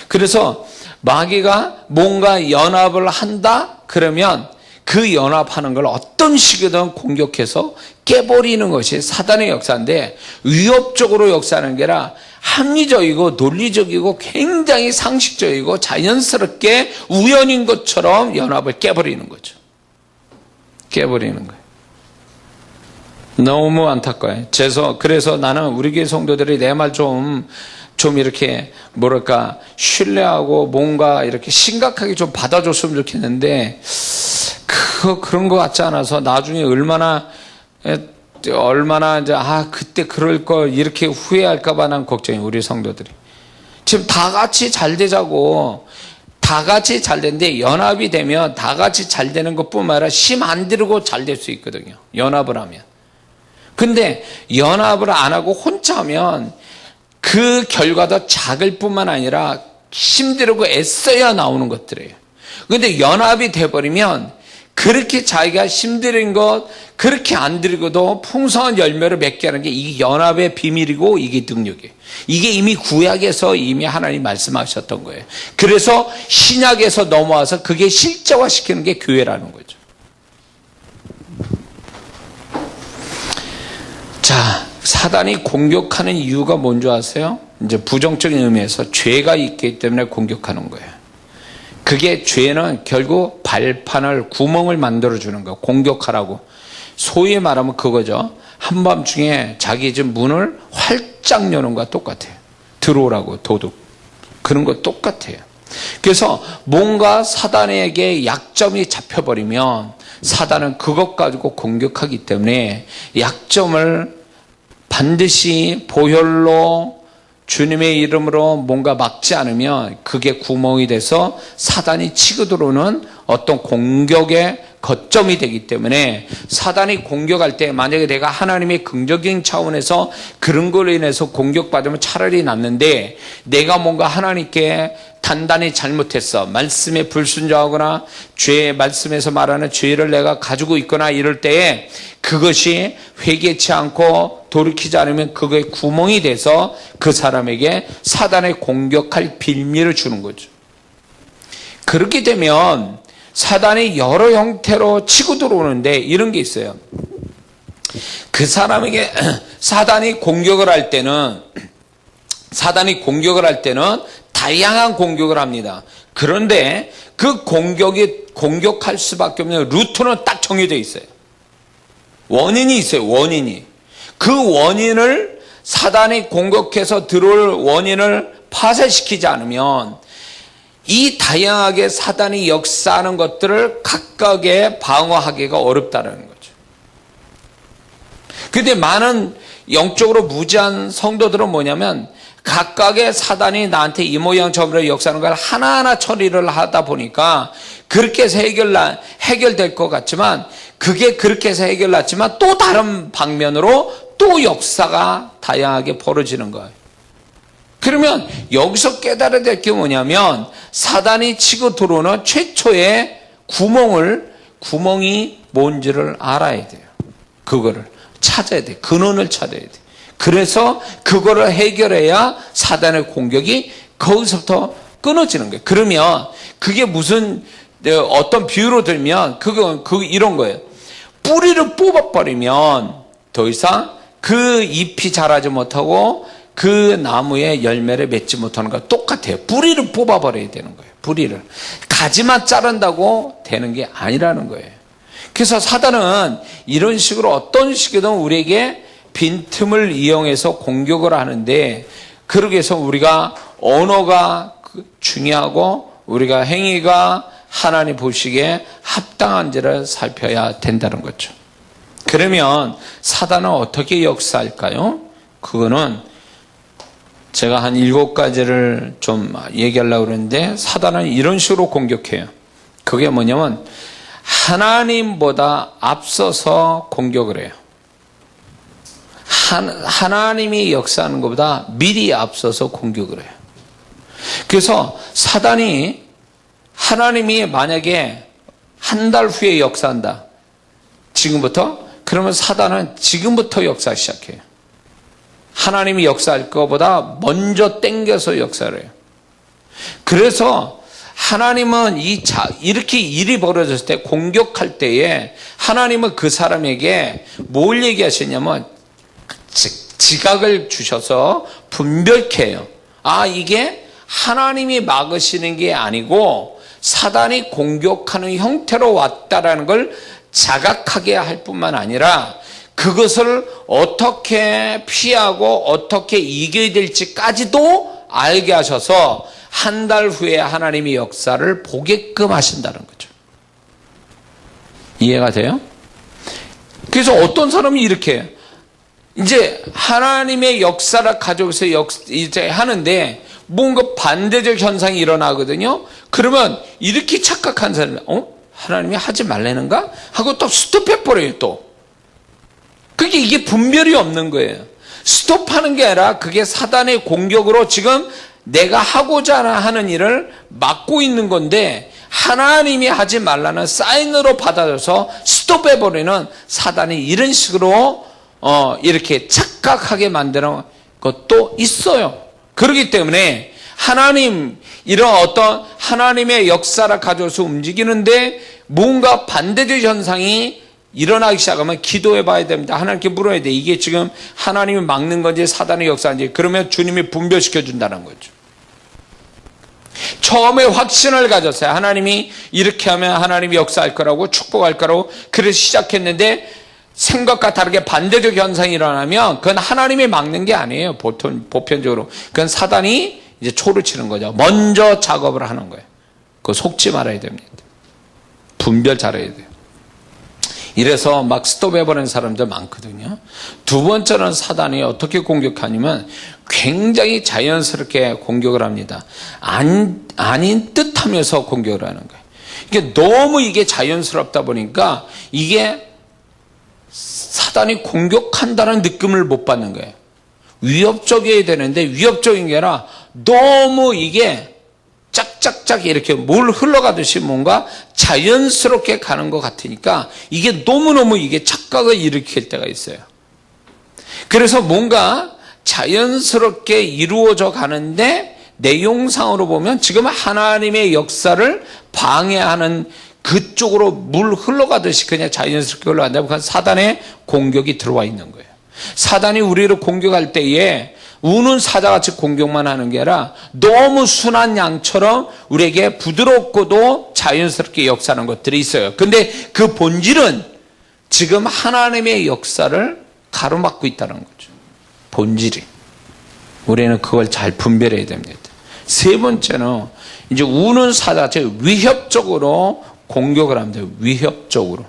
그래서 마귀가 뭔가 연합을 한다? 그러면 그 연합하는 걸 어떤 식이든 공격해서 깨버리는 것이 사단의 역사인데, 위협적으로 역사하는 게 아니라 합리적이고 논리적이고 굉장히 상식적이고 자연스럽게 우연인 것처럼 연합을 깨버리는 거죠. 깨버리는 거예요. 너무 안타까워요. 그래서 나는 우리 교회 성도들이 내 말 좀 이렇게 뭐랄까 신뢰하고 뭔가 이렇게 심각하게 좀 받아줬으면 좋겠는데, 그런 것 같지 않아서 나중에 얼마나 이제 그때 그럴 걸 이렇게 후회할까봐 난 걱정이에요. 우리 성도들이 지금 다 같이 잘 되자고, 다 같이 잘 되는데 연합이 되면 다 같이 잘 되는 것뿐만 아니라 힘 안 들고 잘 될 수 있거든요. 연합을 하면. 근데 연합을 안 하고 혼자 하면 그 결과도 작을 뿐만 아니라 힘들고 애써야 나오는 것들이에요. 근데 연합이 돼버리면 그렇게 자기가 힘든 것 그렇게 안 들고도 풍성한 열매를 맺게 하는 게 이게 연합의 비밀이고 이게 능력이에요. 이게 이미 구약에서 이미 하나님 말씀하셨던 거예요. 그래서 신약에서 넘어와서 그게 실제화시키는 게 교회라는 거죠. 자, 사단이 공격하는 이유가 뭔지 아세요? 이제 부정적인 의미에서 죄가 있기 때문에 공격하는 거예요. 그게 죄는 결국 발판을, 구멍을 만들어주는 거예요. 공격하라고. 소위 말하면 그거죠. 한밤중에 자기 집 문을 활짝 여는 거와 똑같아요. 들어오라고, 도둑. 그런 거 똑같아요. 그래서 뭔가 사단에게 약점이 잡혀버리면 사단은 그것 가지고 공격하기 때문에 약점을 반드시 보혈로 주님의 이름으로 뭔가 막지 않으면 그게 구멍이 돼서 사단이 치고 들어오는 어떤 공격의 거점이 되기 때문에, 사단이 공격할 때 만약에 내가 하나님의 긍정적인 차원에서 그런 걸로 인해서 공격받으면 차라리 낫는데, 내가 뭔가 하나님께 단단히 잘못했어, 말씀에 불순종하거나 말씀에서 말하는 죄를 내가 가지고 있거나 이럴 때에 그것이 회개치 않고 돌이키지 않으면 그거에 구멍이 돼서 그 사람에게 사단의 공격할 빌미를 주는 거죠. 그렇게 되면 사단이 여러 형태로 치고 들어오는데 이런 게 있어요. 그 사람에게 사단이 공격을 할 때는 다양한 공격을 합니다. 그런데 그 공격할 수밖에 없는 루트는 딱 정해져 있어요. 원인이 있어요. 원인이. 그 원인을 사단이 공격해서 들어올 원인을 파쇄시키지 않으면 이 다양하게 사단이 역사하는 것들을 각각에 방어하기가 어렵다는 거죠. 그런데 많은 영적으로 무지한 성도들은 뭐냐면 각각의 사단이 나한테 이 모양 저모양 역사하는 걸 하나하나 처리를 하다 보니까 그렇게 해서 해결될 것 같지만, 그게 그렇게 해서 해결났지만 또 다른 방면으로 또 역사가 다양하게 벌어지는 거예요. 그러면 여기서 깨달아야 될 게 뭐냐면, 사단이 치고 들어오는 최초의 구멍이 뭔지를 알아야 돼요. 그거를 찾아야 돼요. 근원을 찾아야 돼요. 그래서 그거를 해결해야 사단의 공격이 거기서부터 끊어지는 거예요. 그러면 그게 무슨 어떤 비유로 들면 이런 거예요. 뿌리를 뽑아버리면 더 이상 그 잎이 자라지 못하고 그 나무에 열매를 맺지 못하는 거와 똑같아요. 뿌리를 뽑아버려야 되는 거예요. 뿌리를. 가지만 자른다고 되는 게 아니라는 거예요. 그래서 사단은 이런 식으로 어떤 식이든 우리에게 빈틈을 이용해서 공격을 하는데, 그러기 위해서 우리가 언어가 중요하고 우리가 행위가 하나님 보시기에 합당한지를 살펴야 된다는 거죠. 그러면 사단은 어떻게 역사할까요? 그거는 제가 한 7가지를 좀 얘기하려고 그러는데 사단은 이런 식으로 공격해요. 그게 뭐냐면 하나님보다 앞서서 공격을 해요. 하나님이 역사하는 것보다 미리 앞서서 공격을 해요. 그래서 사단이 하나님이 만약에 한 달 후에 역사한다. 지금부터? 그러면 사단은 지금부터 역사 시작해요. 하나님이 역사할 것보다 먼저 땡겨서 역사를 해요. 그래서 하나님은 이렇게 일이 벌어졌을 때 공격할 때에 하나님은 그 사람에게 뭘 얘기하시냐면 지각을 주셔서 분별케 해요. 아, 이게 하나님이 막으시는 게 아니고 사단이 공격하는 형태로 왔다라는 걸 자각하게 할 뿐만 아니라 그것을 어떻게 피하고 어떻게 이겨야 될지까지도 알게 하셔서 한 달 후에 하나님의 역사를 보게끔 하신다는 거죠. 이해가 돼요? 그래서 어떤 사람이 이렇게 해요. 이제 하나님의 역사를 가져오서 이제 하는데 뭔가 반대적 현상이 일어나거든요. 그러면 이렇게 착각한 사람이 하나님이 하지 말라는가? 하고 또 스톱해버려요 또. 그게 이게 분별이 없는 거예요. 스톱하는 게 아니라 그게 사단의 공격으로 지금 내가 하고자 하는 일을 막고 있는 건데 하나님이 하지 말라는 사인으로 받아줘서 스톱해버리는 사단이 이런 식으로 이렇게 착각하게 만드는 것도 있어요. 그렇기 때문에 하나님 이런 어떤 하나님의 역사를 가져서 움직이는데 뭔가 반대적 현상이 일어나기 시작하면 기도해 봐야 됩니다. 하나님께 물어야 돼. 이게 지금 하나님이 막는 건지 사단의 역사인지. 그러면 주님이 분별시켜 준다는 거죠. 처음에 확신을 가졌어요. 하나님이 이렇게 하면 하나님이 역사할 거라고 축복할 거라고 그래서 시작했는데 생각과 다르게 반대적 현상이 일어나면 그건 하나님이 막는 게 아니에요. 보편적으로. 그건 사단이 이제 초를 치는 거죠. 먼저 작업을 하는 거예요. 그거 속지 말아야 됩니다. 분별 잘해야 돼요. 이래서 막 스톱해버리는 사람들 많거든요. 두 번째는 사단이 어떻게 공격하냐면 굉장히 자연스럽게 공격을 합니다. 아닌 듯 하면서 공격을 하는 거예요. 이게 너무 이게 자연스럽다 보니까 이게 사단이 공격한다는 느낌을 못 받는 거예요. 위협적이어야 되는데 위협적인 게 아니라 너무 이게 짝짝짝 이렇게 물 흘러가듯이 뭔가 자연스럽게 가는 것 같으니까 이게 너무너무 이게 착각을 일으킬 때가 있어요. 그래서 뭔가 자연스럽게 이루어져 가는데 내용상으로 보면 지금 하나님의 역사를 방해하는 그쪽으로 물 흘러가듯이 그냥 자연스럽게 흘러간다면 그건 사단의 공격이 들어와 있는 거예요. 사단이 우리를 공격할 때에 우는 사자같이 공격만 하는 게 아니라 너무 순한 양처럼 우리에게 부드럽고도 자연스럽게 역사하는 것들이 있어요. 근데 그 본질은 지금 하나님의 역사를 가로막고 있다는 거죠. 본질이. 우리는 그걸 잘 분별해야 됩니다. 세 번째는 이제 우는 사자같이 위협적으로 공격을 합니다. 위협적으로.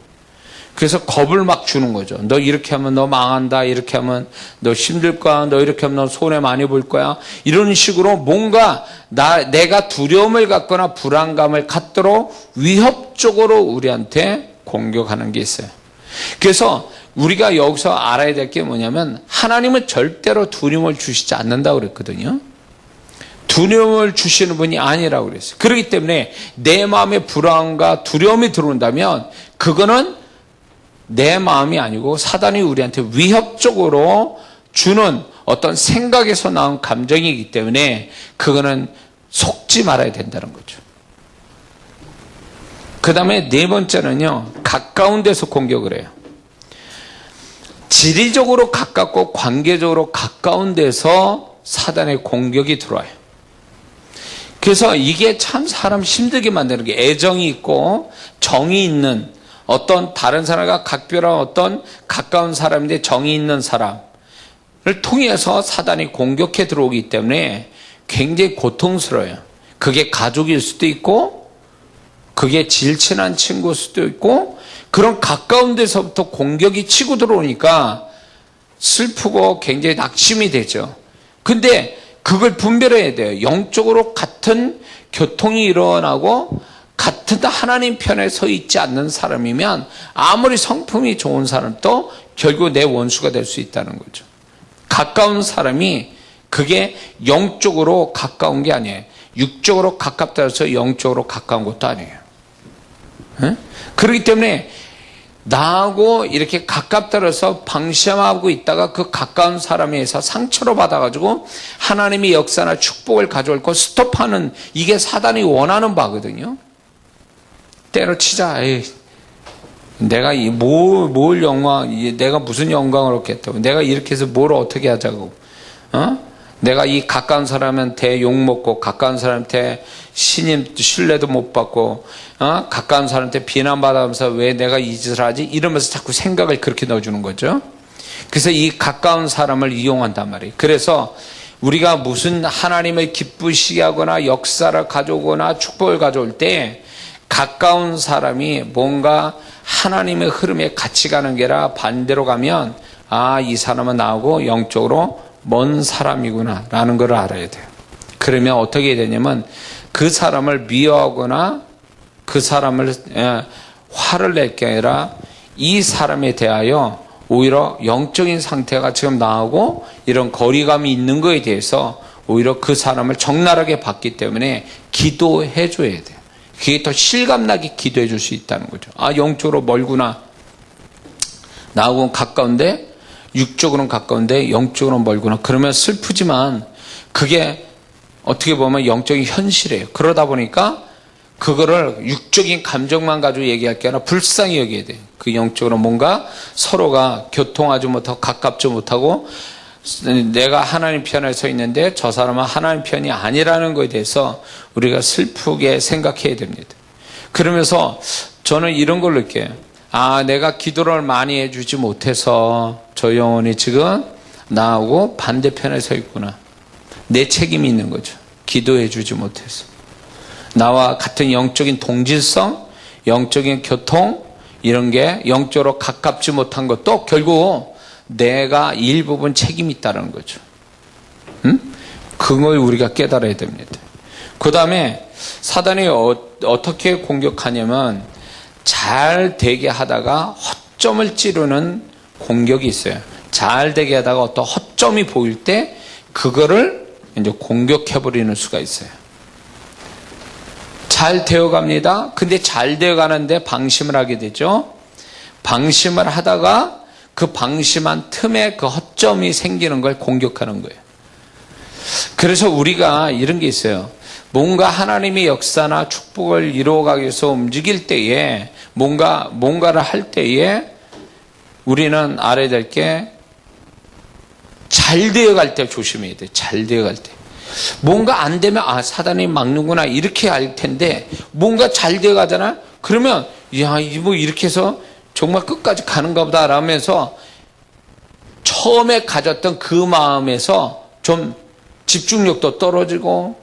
그래서 겁을 막 주는 거죠. 너 이렇게 하면 너 망한다. 이렇게 하면 너 힘들 거야. 너 이렇게 하면 너 손해 많이 볼 거야. 이런 식으로 뭔가 내가 두려움을 갖거나 불안감을 갖도록 위협적으로 우리한테 공격하는 게 있어요. 그래서 우리가 여기서 알아야 될 게 뭐냐면 하나님은 절대로 두려움을 주시지 않는다고 그랬거든요. 두려움을 주시는 분이 아니라고 그랬어요. 그렇기 때문에 내 마음에 불안과 두려움이 들어온다면 그거는 내 마음이 아니고 사단이 우리한테 위협적으로 주는 어떤 생각에서 나온 감정이기 때문에 그거는 속지 말아야 된다는 거죠. 그 다음에 네 번째는요, 가까운 데서 공격을 해요. 지리적으로 가깝고 관계적으로 가까운 데서 사단의 공격이 들어와요. 그래서 이게 참 사람 힘들게 만드는 게 애정이 있고 정이 있는 어떤 다른 사람과 각별한 어떤 가까운 사람인데 정이 있는 사람을 통해서 사단이 공격해 들어오기 때문에 굉장히 고통스러워요. 그게 가족일 수도 있고 그게 질친한 친구일 수도 있고 그런 가까운 데서부터 공격이 치고 들어오니까 슬프고 굉장히 낙심이 되죠. 근데 그걸 분별해야 돼요. 영적으로 같은 교통이 일어나고 같은 하나님 편에 서 있지 않는 사람이면 아무리 성품이 좋은 사람도 결국 내 원수가 될 수 있다는 거죠. 가까운 사람이 그게 영적으로 가까운 게 아니에요. 육적으로 가깝다 해서 영적으로 가까운 것도 아니에요. 네? 그렇기 때문에 나하고 이렇게 가깝다 해서 방심하고 있다가 그 가까운 사람에 의해서 상처를 받아가지고 하나님의 역사나 축복을 가져올 거 스톱하는, 이게 사단이 원하는 바거든요. 때려치자. 에이, 내가 뭘 영광, 내가 무슨 영광을 얻겠다고, 내가 이렇게 해서 뭘 어떻게 하자고, 내가 이 가까운 사람한테 욕먹고, 가까운 사람한테 신뢰도 못 받고, 가까운 사람한테 비난받아면서 왜 내가 이 짓을 하지? 이러면서 자꾸 생각을 그렇게 넣어주는 거죠. 그래서 이 가까운 사람을 이용한단 말이에요. 그래서 우리가 무슨 하나님을 기쁘시게 하거나 역사를 가져오거나 축복을 가져올 때 가까운 사람이 뭔가 하나님의 흐름에 같이 가는 게 아니라 반대로 가면 이 사람은 나하고 영적으로 먼 사람이구나 라는 걸 알아야 돼요. 그러면 어떻게 해야 되냐면 그 사람을 미워하거나 그 사람을 화를 낼 게 아니라 이 사람에 대하여 오히려 영적인 상태가 지금 나하고 이런 거리감이 있는 거에 대해서 오히려 그 사람을 적나라하게 봤기 때문에 기도해 줘야 돼요. 그게 더 실감나게 기도해 줄 수 있다는 거죠. 영적으로 멀구나. 나하고는 가까운데 육적으로는 가까운데 영적으로는 멀구나. 그러면 슬프지만 그게 어떻게 보면 영적인 현실이에요. 그러다 보니까 그거를 육적인 감정만 가지고 얘기할 게 아니라 불쌍히 여겨야 돼요. 그 영적으로 뭔가 서로가 교통하지 못하고 가깝지 못하고 내가 하나님 편에 서 있는데 저 사람은 하나님 편이 아니라는 것에 대해서 우리가 슬프게 생각해야 됩니다. 그러면서 저는 이런 걸 느껴요. 내가 기도를 많이 해주지 못해서 저 영혼이 지금 나하고 반대편에 서 있구나. 내 책임이 있는 거죠. 기도해주지 못해서. 나와 같은 영적인 동질성, 영적인 교통, 이런 게 영적으로 가깝지 못한 것도 결국 내가 일부분 책임이 있다는 거죠. 그걸 우리가 깨달아야 됩니다. 그 다음에 사단이 어떻게 공격하냐면 잘 되게 하다가 허점을 찌르는 공격이 있어요. 잘 되게 하다가 어떤 허점이 보일 때 그거를 이제 공격해버리는 수가 있어요. 잘 되어갑니다. 근데 잘 되어가는데 방심을 하게 되죠. 방심을 하다가 그 방심한 틈에 그 허점이 생기는 걸 공격하는 거예요. 그래서 우리가 이런 게 있어요. 뭔가 하나님의 역사나 축복을 이루어가기 위해서 움직일 때에 뭔가를 할 때에 우리는 알아야 될 게 잘 되어갈 때 조심해야 돼. 잘 되어갈 때. 뭔가 안 되면 사단이 막는구나 이렇게 알 텐데 뭔가 잘 되어가잖아. 그러면 뭐 이렇게 해서 정말 끝까지 가는가 보다 라면서 처음에 가졌던 그 마음에서 좀 집중력도 떨어지고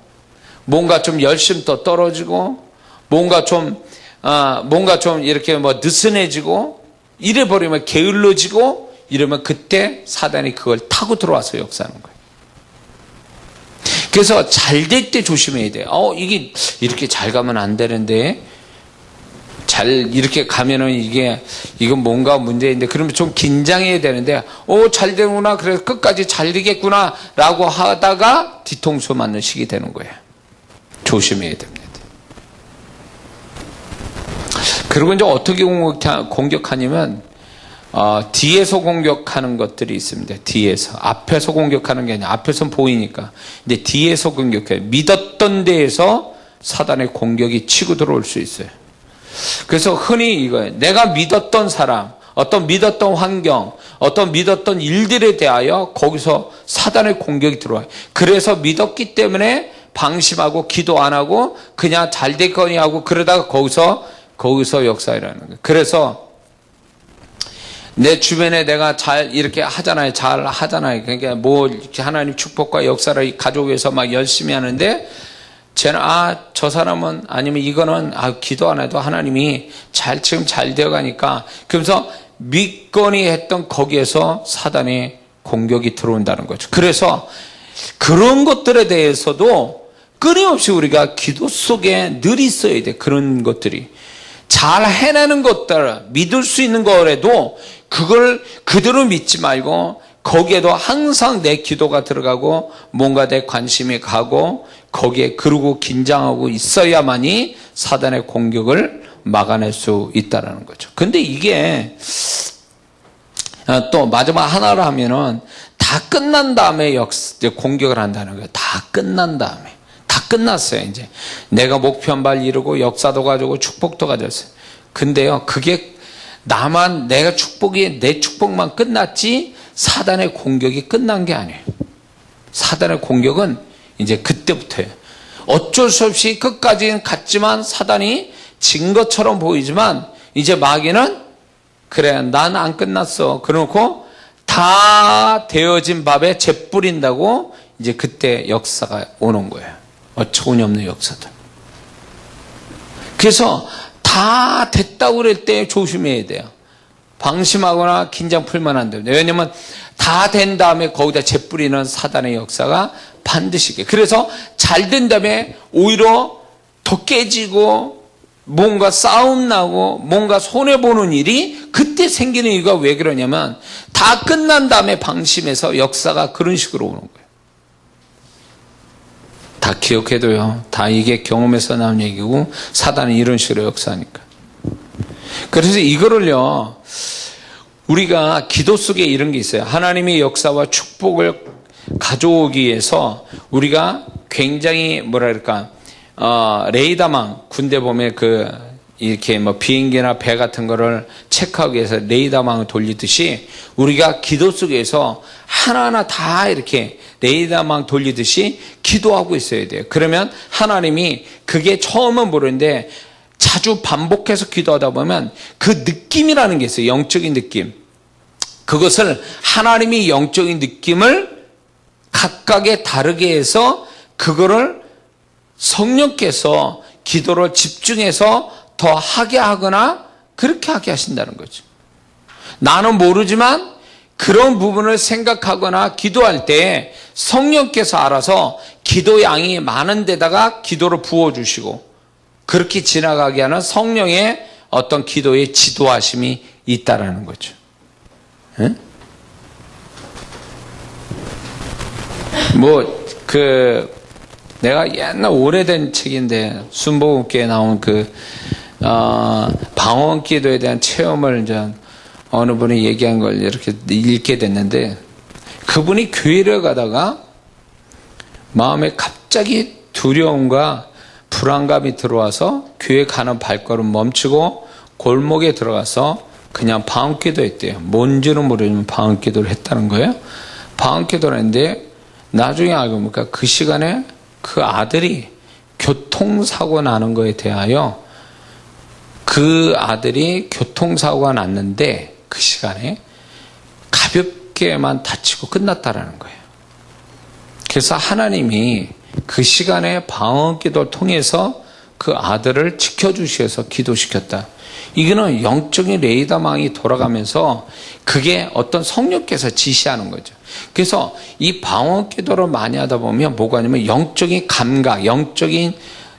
뭔가 좀 열심도 떨어지고 뭔가 좀 이렇게 뭐 느슨해지고 이래버리면 게을러지고 이러면 그때 사단이 그걸 타고 들어와서 역사하는 거예요. 그래서 잘 될 때 조심해야 돼요. 이게 이렇게 잘 가면 안 되는데 잘 이렇게 가면은 이건 뭔가 문제인데 그러면 좀 긴장해야 되는데 잘 되구나 그래서 끝까지 잘 되겠구나 라고 하다가 뒤통수 맞는 시기 되는 거예요. 조심해야 됩니다. 그리고 이제 어떻게 공격하냐면 뒤에서 공격하는 것들이 있습니다. 뒤에서. 앞에서 공격하는 게 아니라 앞에서는 보이니까. 근데 뒤에서 공격해요. 믿었던 데에서 사단의 공격이 치고 들어올 수 있어요. 그래서 흔히 이거예요. 내가 믿었던 사람, 어떤 믿었던 환경, 어떤 믿었던 일들에 대하여 거기서 사단의 공격이 들어와요. 그래서 믿었기 때문에 방심하고 기도 안 하고 그냥 잘 됐거니 하고 그러다가 거기서 역사라는 거예요. 그래서 내 주변에 내가 잘 이렇게 하잖아요. 잘 하잖아요. 그러니까 뭐 이렇게 하나님 축복과 역사를 가져오기 위해서 막 열심히 하는데 쟤는 저 사람은 아니면 이거는 기도 안 해도 하나님이 지금 잘 되어가니까 그러면서 믿거니 했던 거기에서 사단의 공격이 들어온다는 거죠. 그래서 그런 것들에 대해서도 끊임없이 우리가 기도 속에 늘 있어야 돼. 그런 것들이. 잘 해내는 것들, 믿을 수 있는 거라도 그걸 그대로 믿지 말고 거기에도 항상 내 기도가 들어가고 뭔가 내 관심이 가고 거기에 그러고 긴장하고 있어야만이 사단의 공격을 막아낼 수 있다는 거죠. 근데 이게 또 마지막 하나로 하면은 다 끝난 다음에 공격을 한다는 거예요. 다 끝난 다음에. 다 끝났어요, 이제. 내가 목표한 바를 이루고 역사도 가지고 축복도 가졌어요. 근데요, 그게 나만, 내가 내 축복만 끝났지 사단의 공격이 끝난 게 아니에요. 사단의 공격은 이제 그때부터예요. 어쩔 수 없이 끝까지는 갔지만 사단이 진 것처럼 보이지만 이제 마귀는 그래, 난 안 끝났어. 그러놓고 다 되어진 밥에 재 뿌린다고 이제 그때 역사가 오는 거예요. 어처구니없는 역사들. 그래서 다 됐다고 그럴 때 조심해야 돼요. 방심하거나 긴장 풀면 안 됩니다. 왜냐하면 다 된 다음에 거기다 재 뿌리는 사단의 역사가 반드시 있게. 그래서 잘 된 다음에 오히려 더 깨지고 뭔가 싸움 나고 뭔가 손해보는 일이 그때 생기는 이유가 왜 그러냐면 다 끝난 다음에 방심해서 역사가 그런 식으로 오는 거예요. 다 기억해도요. 다 이게 경험에서 나온 얘기고 사단은 이런 식으로 역사하니까. 그래서 이거를요. 우리가 기도 속에 이런 게 있어요. 하나님의 역사와 축복을 가져오기 위해서 우리가 굉장히 뭐랄까 레이더망 군대 보면 이렇게 뭐 비행기나 배 같은 거를 체크하기 위해서 레이더망을 돌리듯이 우리가 기도 속에서 하나하나 다 이렇게 레이더망 돌리듯이 기도하고 있어야 돼요. 그러면 하나님이 그게 처음은 모르는데 자주 반복해서 기도하다 보면 그 느낌이라는 게 있어요. 영적인 느낌. 그것을 하나님이 영적인 느낌을 각각의 다르게 해서 그거를 성령께서 기도를 집중해서 더 하게 하거나 그렇게 하게 하신다는 거죠. 나는 모르지만 그런 부분을 생각하거나 기도할 때 성령께서 알아서 기도 양이 많은 데다가 기도를 부어주시고 그렇게 지나가게 하는 성령의 어떤 기도의 지도하심이 있다라는 거죠. 응? 내가 옛날 오래된 책인데 순복음교회에 나온 방언 기도에 대한 체험을 이제 어느 분이 얘기한 걸 이렇게 읽게 됐는데 그분이 교회를 가다가 마음에 갑자기 두려움과 불안감이 들어와서 교회 가는 발걸음 멈추고 골목에 들어가서 그냥 방언 기도했대요. 뭔지는 모르지만 방언 기도를 했다는 거예요. 방언 기도를 했는데 나중에 알고 보니까 그 시간에 그 아들이 교통사고 나는 거에 대하여 그 아들이 교통사고가 났는데 그 시간에 가볍게만 다치고 끝났다라는 거예요. 그래서 하나님이 그 시간에 방언 기도를 통해서 그 아들을 지켜주셔서 기도시켰다. 이거는 영적인 레이더망이 돌아가면서 그게 어떤 성령께서 지시하는 거죠. 그래서 이 방언 기도를 많이 하다 보면 뭐가 아니면 영적인 감각, 영적인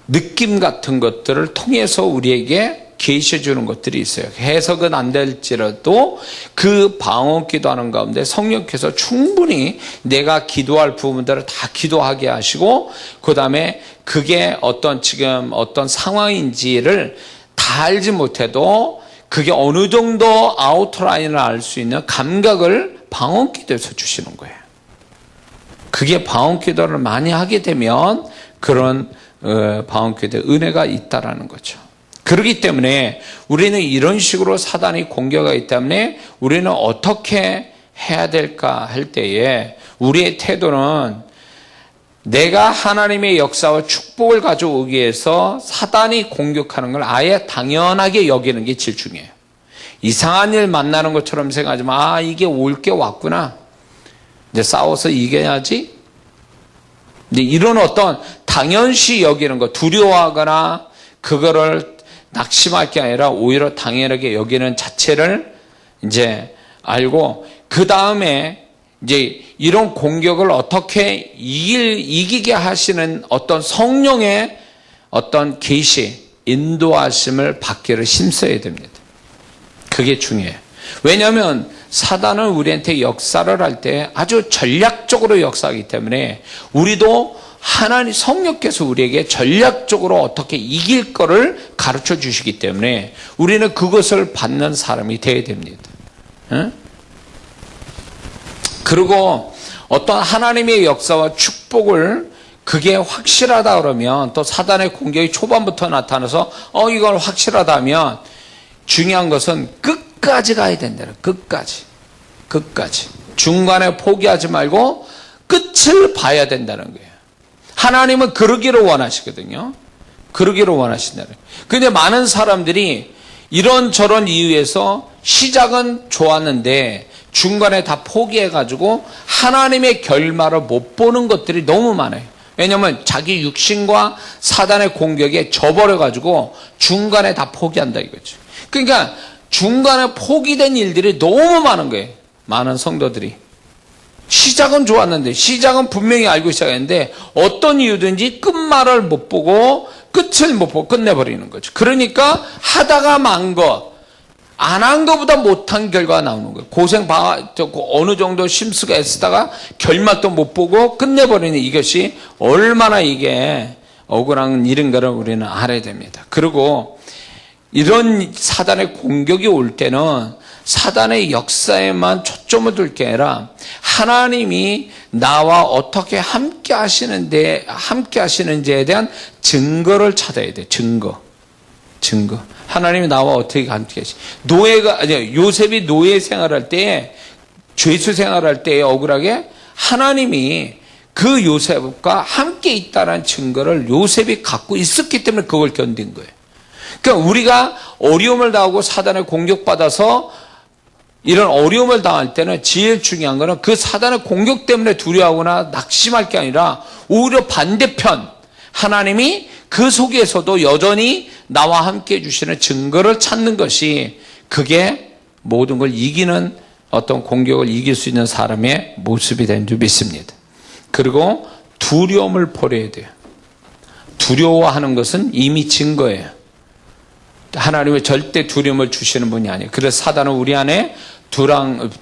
느낌 같은 것들을 통해서 우리에게 계시해 주는 것들이 있어요. 해석은 안 될지라도 그 방언 기도하는 가운데 성령께서 충분히 내가 기도할 부분들을 다 기도하게 하시고 그 다음에 그게 지금 어떤 상황인지를 다 알지 못해도 그게 어느 정도 아우트라인을 알 수 있는 감각을 방언 기도에서 주시는 거예요. 그게 방언 기도를 많이 하게 되면 그런 방언 기도의 은혜가 있다라는 거죠. 그렇기 때문에 우리는 이런 식으로 사단이 공격하기 때문에 우리는 어떻게 해야 될까 할 때에 우리의 태도는 내가 하나님의 역사와 축복을 가져오기 위해서 사단이 공격하는 걸 아예 당연하게 여기는 게 제일 중요해요. 이상한 일 만나는 것처럼 생각하지만 이게 올 게 왔구나. 이제 싸워서 이겨야지. 근데 이런 어떤 당연시 여기는 거 두려워하거나 그거를 낙심할 게 아니라 오히려 당연하게 여기는 자체를 이제 알고 그 다음에 이제 이런 공격을 어떻게 이기게 하시는 어떤 성령의 어떤 계시, 인도하심을 받기를 힘써야 됩니다. 그게 중요해요. 왜냐하면 사단은 우리한테 역사를 할 때 아주 전략적으로 역사하기 때문에 우리도 하나님 성령께서 우리에게 전략적으로 어떻게 이길 거를 가르쳐 주시기 때문에 우리는 그것을 받는 사람이 되어야 됩니다. 응? 그리고 어떤 하나님의 역사와 축복을 그게 확실하다 그러면 또 사단의 공격이 초반부터 나타나서 이걸 확실하다 하면 중요한 것은 끝까지 가야 된다는 끝까지 중간에 포기하지 말고 끝을 봐야 된다는 거예요. 하나님은 그러기를 원하시거든요. 그러기를 원하신다는 거예요. 근데 많은 사람들이 이런저런 이유에서 시작은 좋았는데 중간에 다 포기해가지고 하나님의 결말을 못 보는 것들이 너무 많아요. 왜냐하면 자기 육신과 사단의 공격에 져버려가지고 중간에 다 포기한다 이거죠. 그러니까 중간에 포기된 일들이 너무 많은 거예요. 많은 성도들이. 시작은 좋았는데 시작은 분명히 알고 시작했는데 어떤 이유든지 끝말을 못 보고 끝을 못 보고 끝내버리는 거죠. 그러니까 하다가 만 것, 안 한 것보다 못한 결과가 나오는 거예요. 어느 정도 심수가 애쓰다가 결말도 못 보고 끝내버리는 이것이 얼마나 이게 억울한 일인가를 우리는 알아야 됩니다. 그리고 이런 사단의 공격이 올 때는 사단의 역사에만 초점을 둘 게 아니라 하나님이 나와 어떻게 함께 하시는지에 대한 증거를 찾아야 돼. 증거. 하나님이 나와 어떻게 함께 하시. 요셉이 노예 생활할 때, 죄수 생활할 때 억울하게 하나님이 그 요셉과 함께 있다는 증거를 요셉이 갖고 있었기 때문에 그걸 견딘 거예요. 그러니까 우리가 어려움을 당하고 사단에 공격받아서 이런 어려움을 당할 때는 제일 중요한 거는 그 사단의 공격 때문에 두려워하거나 낙심할 게 아니라 오히려 반대편 하나님이 그 속에서도 여전히 나와 함께 해주시는 증거를 찾는 것이 그게 모든 걸 이기는 어떤 공격을 이길 수 있는 사람의 모습이 된 줄 믿습니다. 그리고 두려움을 버려야 돼요. 두려워하는 것은 이미 증거예요. 하나님은 절대 두려움을 주시는 분이 아니에요. 그래서 사단은 우리 안에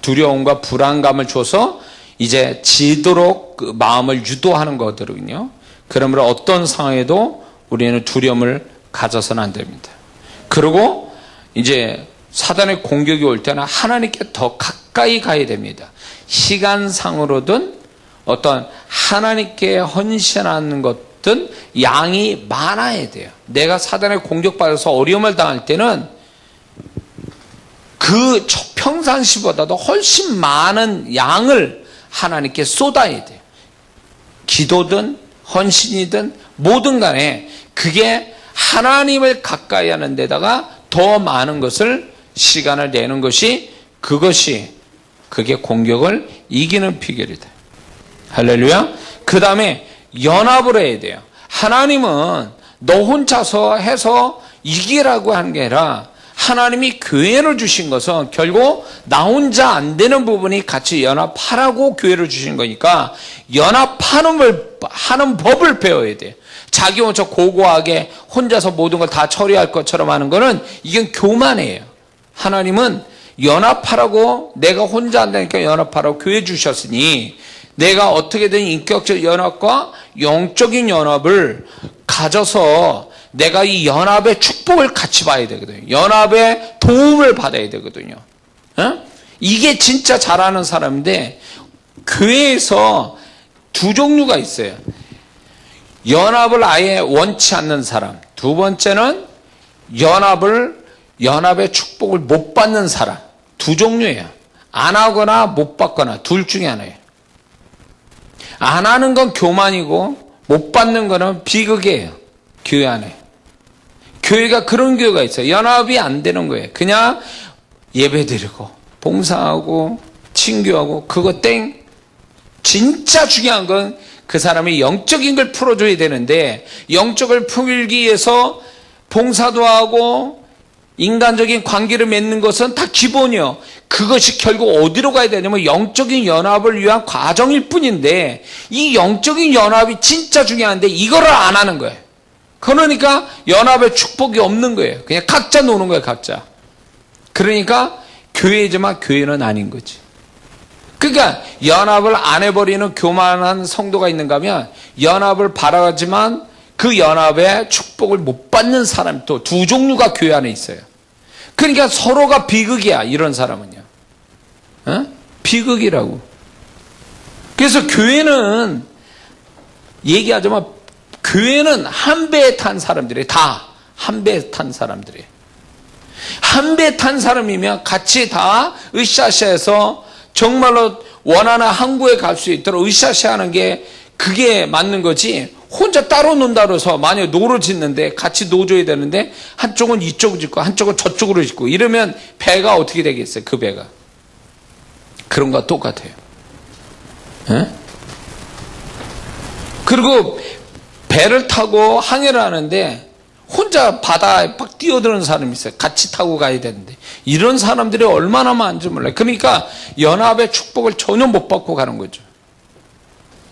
두려움과 불안감을 줘서 이제 지도록 그 마음을 유도하는 거거든요. 그러므로 어떤 상황에도 우리는 두려움을 가져서는 안 됩니다. 그리고 이제 사단의 공격이 올 때는 하나님께 더 가까이 가야 됩니다. 시간상으로든 어떤 하나님께 헌신하는 것든 양이 많아야 돼요. 내가 사단의 공격받아서 어려움을 당할 때는 그 평상시보다도 훨씬 많은 양을 하나님께 쏟아야 돼요. 기도든 헌신이든 뭐든 간에 그게 하나님을 가까이 하는 데다가 더 많은 것을 시간을 내는 것이 그게 공격을 이기는 비결이다. 할렐루야. 그 다음에 연합을 해야 돼요. 하나님은 너 혼자서 해서 이기라고 하는 게 아니라 하나님이 교회를 주신 것은 결국 나 혼자 안 되는 부분이 같이 연합하라고 교회를 주신 거니까 하는 법을 배워야 돼요. 자기 혼자 고고하게 혼자서 모든 걸 다 처리할 것처럼 하는 거는 이건 교만이에요. 하나님은 연합하라고 내가 혼자 안 되니까 연합하라고 교회 주셨으니 내가 어떻게든 인격적 연합과 영적인 연합을 가져서 내가 이 연합의 축복을 같이 봐야 되거든요. 연합의 도움을 받아야 되거든요. 이게 진짜 잘하는 사람인데 교회에서 두 종류가 있어요. 연합을 아예 원치 않는 사람. 두 번째는 연합의 축복을 못 받는 사람. 두 종류예요. 안 하거나 못 받거나 둘 중에 하나예요. 안 하는 건 교만이고 못 받는 거는 비극이에요. 교회 안에. 교회가 그런 교회가 있어요. 연합이 안 되는 거예요. 그냥 예배드리고 봉사하고 친교하고 그거 땡. 진짜 중요한 건 그 사람이 영적인 걸 풀어줘야 되는데 영적을 풀기 위해서 봉사도 하고 인간적인 관계를 맺는 것은 다 기본이요. 그것이 결국 어디로 가야 되냐면 영적인 연합을 위한 과정일 뿐인데, 이 영적인 연합이 진짜 중요한데 이거를 안 하는 거예요. 그러니까 연합의 축복이 없는 거예요. 그냥 각자 노는 거예요, 각자. 그러니까 교회지만 교회는 아닌 거지. 그러니까 연합을 안 해버리는 교만한 성도가 있는가 하면, 연합을 바라지만 그 연합의 축복을 못 받는 사람이 또 두 종류가 교회 안에 있어요. 그러니까 서로가 비극이야, 이런 사람은요. 비극이라고. 그래서 교회는, 얘기하자면 교회는 한 배에 탄 사람들이 다 한 배에 탄 사람들이에요. 한 배에 탄 사람이면 같이 다 으쌰으쌰해서 정말로 원하는 항구에 갈 수 있도록 으쌰으쌰하는 게 그게 맞는 거지, 혼자 따로 논다 그래서 만약에 노를 짓는데 같이 노줘야 되는데 한쪽은 이쪽으로 짓고 한쪽은 저쪽으로 짓고 이러면 배가 어떻게 되겠어요? 그 배가. 그런 거와 똑같아요. 에? 그리고 배를 타고 항해를 하는데 혼자 바다에 막 뛰어드는 사람이 있어요. 같이 타고 가야 되는데 이런 사람들이 얼마나 많은지 몰라요. 그러니까 연합의 축복을 전혀 못 받고 가는 거죠.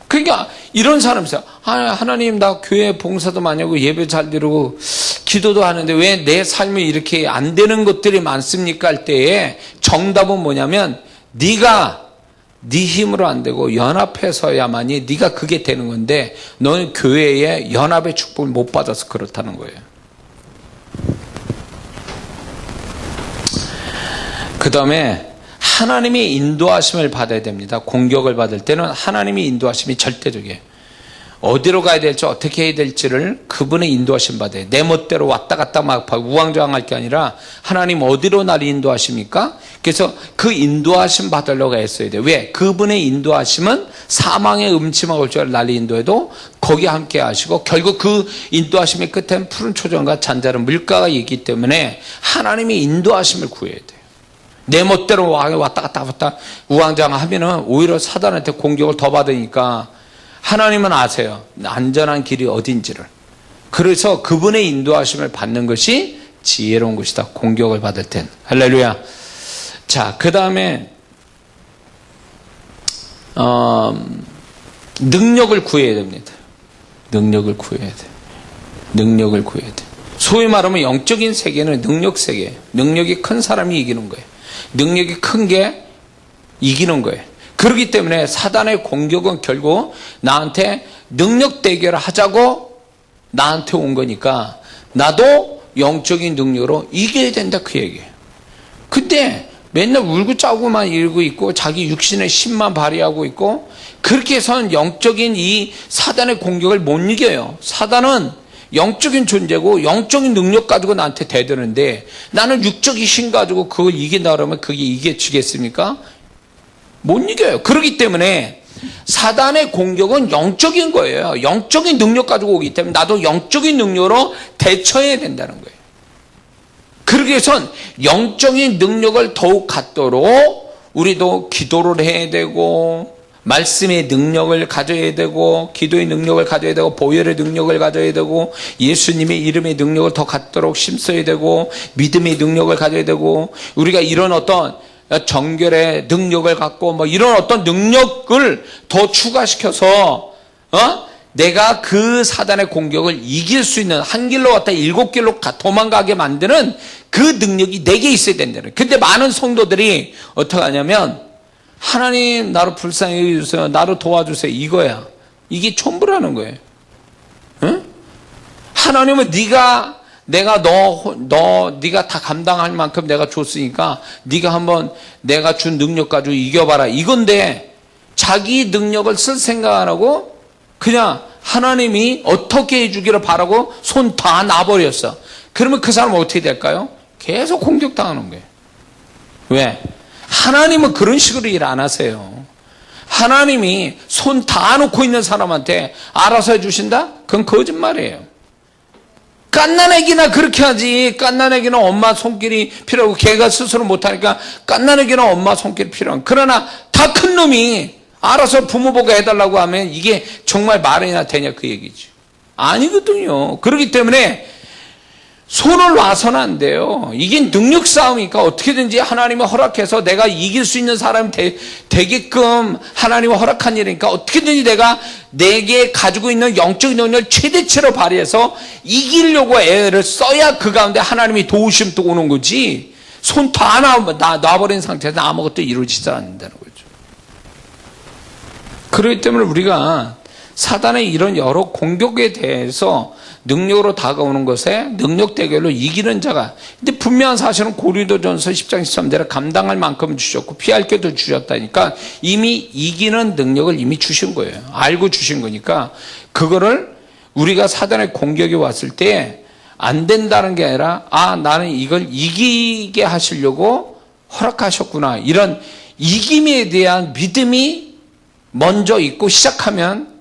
그러니까 이런 사람이 있어요. 하나님, 나 교회 봉사도 많이 하고 예배 잘 드리고 기도도 하는데 왜 내 삶이 이렇게 안 되는 것들이 많습니까? 할 때에 정답은 뭐냐면, 네가 네 힘으로 안 되고 연합해서야만이 네가 그게 되는 건데, 너는 교회의 연합의 축복을 못 받아서 그렇다는 거예요. 그 다음에 하나님의 인도하심을 받아야 됩니다. 공격을 받을 때는 하나님의 인도하심이 절대적이에요. 어디로 가야 될지 어떻게 해야 될지를 그분의 인도하심 받아요. 내 멋대로 왔다 갔다 막 우왕좌왕할 게 아니라, 하나님 어디로 나를 인도하십니까? 그래서 그 인도하심 받으려고 애써야 돼요. 왜? 그분의 인도하심은 사망의 음침한 골짜기를 나를 인도해도 거기 함께 하시고, 결국 그 인도하심의 끝에는 푸른 초정과 잔잔한 물가가 있기 때문에 하나님의 인도하심을 구해야 돼요. 내 멋대로 왔다 갔다 우왕좌왕하면은 오히려 사단한테 공격을 더 받으니까, 하나님은 아세요. 안전한 길이 어딘지를. 그래서 그분의 인도하심을 받는 것이 지혜로운 것이다. 공격을 받을 땐. 할렐루야. 자, 그 다음에 능력을 구해야 됩니다. 능력을 구해야 돼. 능력을 구해야 돼. 소위 말하면 영적인 세계는 능력 세계예요. 능력이 큰 사람이 이기는 거예요. 능력이 큰 게 이기는 거예요. 그렇기 때문에 사단의 공격은 결국 나한테 능력 대결을 하자고 나한테 온 거니까, 나도 영적인 능력으로 이겨야 된다, 그 얘기예요. 근데 맨날 울고 짜고만 이러고 있고 자기 육신의 힘만 발휘하고 있고, 그렇게 해서는 영적인 이 사단의 공격을 못 이겨요. 사단은 영적인 존재고 영적인 능력 가지고 나한테 대드는데, 나는 육적인 힘 가지고 그걸 이긴다 그러면 그게 이겨지겠습니까? 못 이겨요. 그렇기 때문에 사단의 공격은 영적인 거예요. 영적인 능력 가지고 오기 때문에 나도 영적인 능력으로 대처해야 된다는 거예요. 그러기 위해선 영적인 능력을 더욱 갖도록 우리도 기도를 해야 되고, 말씀의 능력을 가져야 되고, 기도의 능력을 가져야 되고, 보혈의 능력을 가져야 되고, 예수님의 이름의 능력을 더 갖도록 힘써야 되고, 믿음의 능력을 가져야 되고, 우리가 이런 어떤 정결의 능력을 갖고 뭐 이런 어떤 능력을 더 추가시켜서 내가 그 사단의 공격을 이길 수 있는, 한 길로 갔다 7길로 도망가게 만드는 그 능력이 내게 있어야 된다는. 근데 많은 성도들이 어떻게 하냐면, 하나님 나를 불쌍히 여겨주세요, 나를 도와주세요, 이거야. 이게 전부라는 거예요. 응? 하나님은 네가 다 감당할 만큼 내가 줬으니까 네가 한번 내가 준 능력 가지고 이겨봐라, 이건데, 자기 능력을 쓸 생각 안 하고 그냥 하나님이 어떻게 해주기를 바라고 손 다 놔버렸어. 그러면 그 사람은 어떻게 될까요? 계속 공격당하는 거예요. 왜? 하나님은 그런 식으로 일 안 하세요. 하나님이 손 다 놓고 있는 사람한테 알아서 해주신다? 그건 거짓말이에요. 갓난애기나 그렇게 하지. 갓난애기는 엄마 손길이 필요하고, 걔가 스스로 못하니까 갓난애기는 엄마 손길이 필요한. 그러나 다 큰 놈이 알아서 부모 보고 해달라고 하면 이게 정말 말이나 되냐, 그 얘기죠. 아니거든요. 그렇기 때문에 손을 놔서는 안 돼요. 이게 능력 싸움이니까 어떻게든지 하나님이 허락해서 내가 이길 수 있는 사람이 되게끔 하나님이 허락한 일이니까 어떻게든지 내게 가지고 있는 영적 능력을 최대치로 발휘해서 이기려고 애를 써야 그 가운데 하나님이 도우심 또 오는 거지. 손 다 놔버린 상태에서 아무것도 이루어지지 않는다는 거죠. 그렇기 때문에 우리가 사단의 이런 여러 공격에 대해서 능력으로 다가오는 것에 능력 대결로 이기는 자가, 근데 분명한 사실은 고린도전서 10장 13절에 감당할 만큼 주셨고 피할 것도 주셨다니까 이미 이기는 능력을 이미 주신 거예요. 알고 주신 거니까 그거를 우리가 사단의 공격이 왔을 때 안 된다는 게 아니라 나는 이걸 이기게 하시려고 허락하셨구나, 이런 이김에 대한 믿음이 먼저 있고 시작하면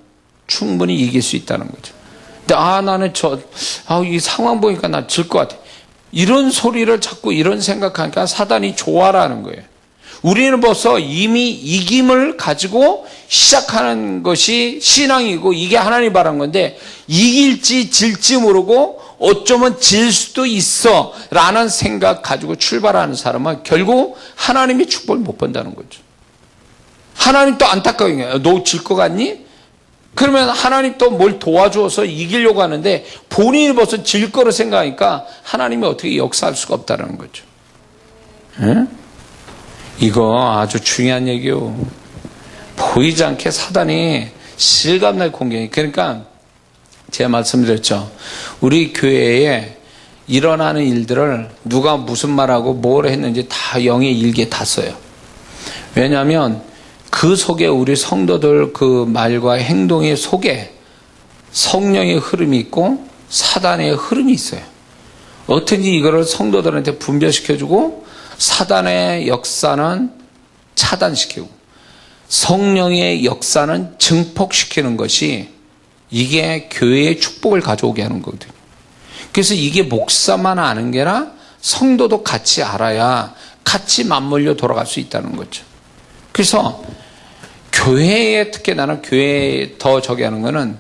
충분히 이길 수 있다는 거죠. 근데 나는 이 상황 보니까 나 질 것 같아, 이런 소리를 자꾸 이런 생각하니까 사단이 좋아라는 거예요. 우리는 벌써 이미 이김을 가지고 시작하는 것이 신앙이고 이게 하나님 바라는 건데, 이길지 질지 모르고 어쩌면 질 수도 있어 라는 생각 가지고 출발하는 사람은 결국 하나님의 축복을 못 본다는 거죠. 하나님 또 안타까운 거예요. 너 질 것 같니? 그러면 하나님 또 뭘 도와줘서 이기려고 하는데 본인이 벌써 질 거로 생각하니까 하나님이 어떻게 역사할 수가 없다는 거죠. 응? 이거 아주 중요한 얘기요. 보이지 않게 사단이 실감날 공격이. 그러니까 제가 말씀드렸죠. 우리 교회에 일어나는 일들을 누가 무슨 말하고 뭘 했는지 다 영의 일기에 다 써요. 왜냐하면 그 속에 우리 성도들 그 말과 행동의 속에 성령의 흐름이 있고 사단의 흐름이 있어요. 어떻게 이거를 성도들한테 분별시켜주고 사단의 역사는 차단시키고 성령의 역사는 증폭시키는 것이 이게 교회의 축복을 가져오게 하는 거거든요. 그래서 이게 목사만 아는 게 아니라 성도도 같이 알아야 같이 맞물려 돌아갈 수 있다는 거죠. 그래서 교회에 특히 나는 교회에 더 저기 하는 거는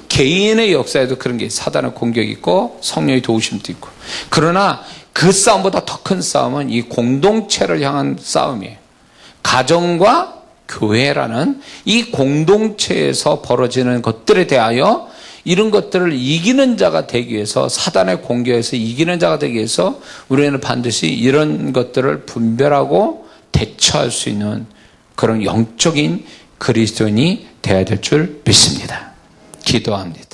개인의 역사에도 그런 게 사단의 공격이 있고 성령의 도우심도 있고, 그러나 그 싸움보다 더 큰 싸움은 이 공동체를 향한 싸움이에요. 가정과 교회라는 이 공동체에서 벌어지는 것들에 대하여 이런 것들을 이기는 자가 되기 위해서, 사단의 공격에서 이기는 자가 되기 위해서 우리는 반드시 이런 것들을 분별하고 대처할 수 있는 그런 영적인 그리스도인이 되어야 될 줄 믿습니다. 기도합니다.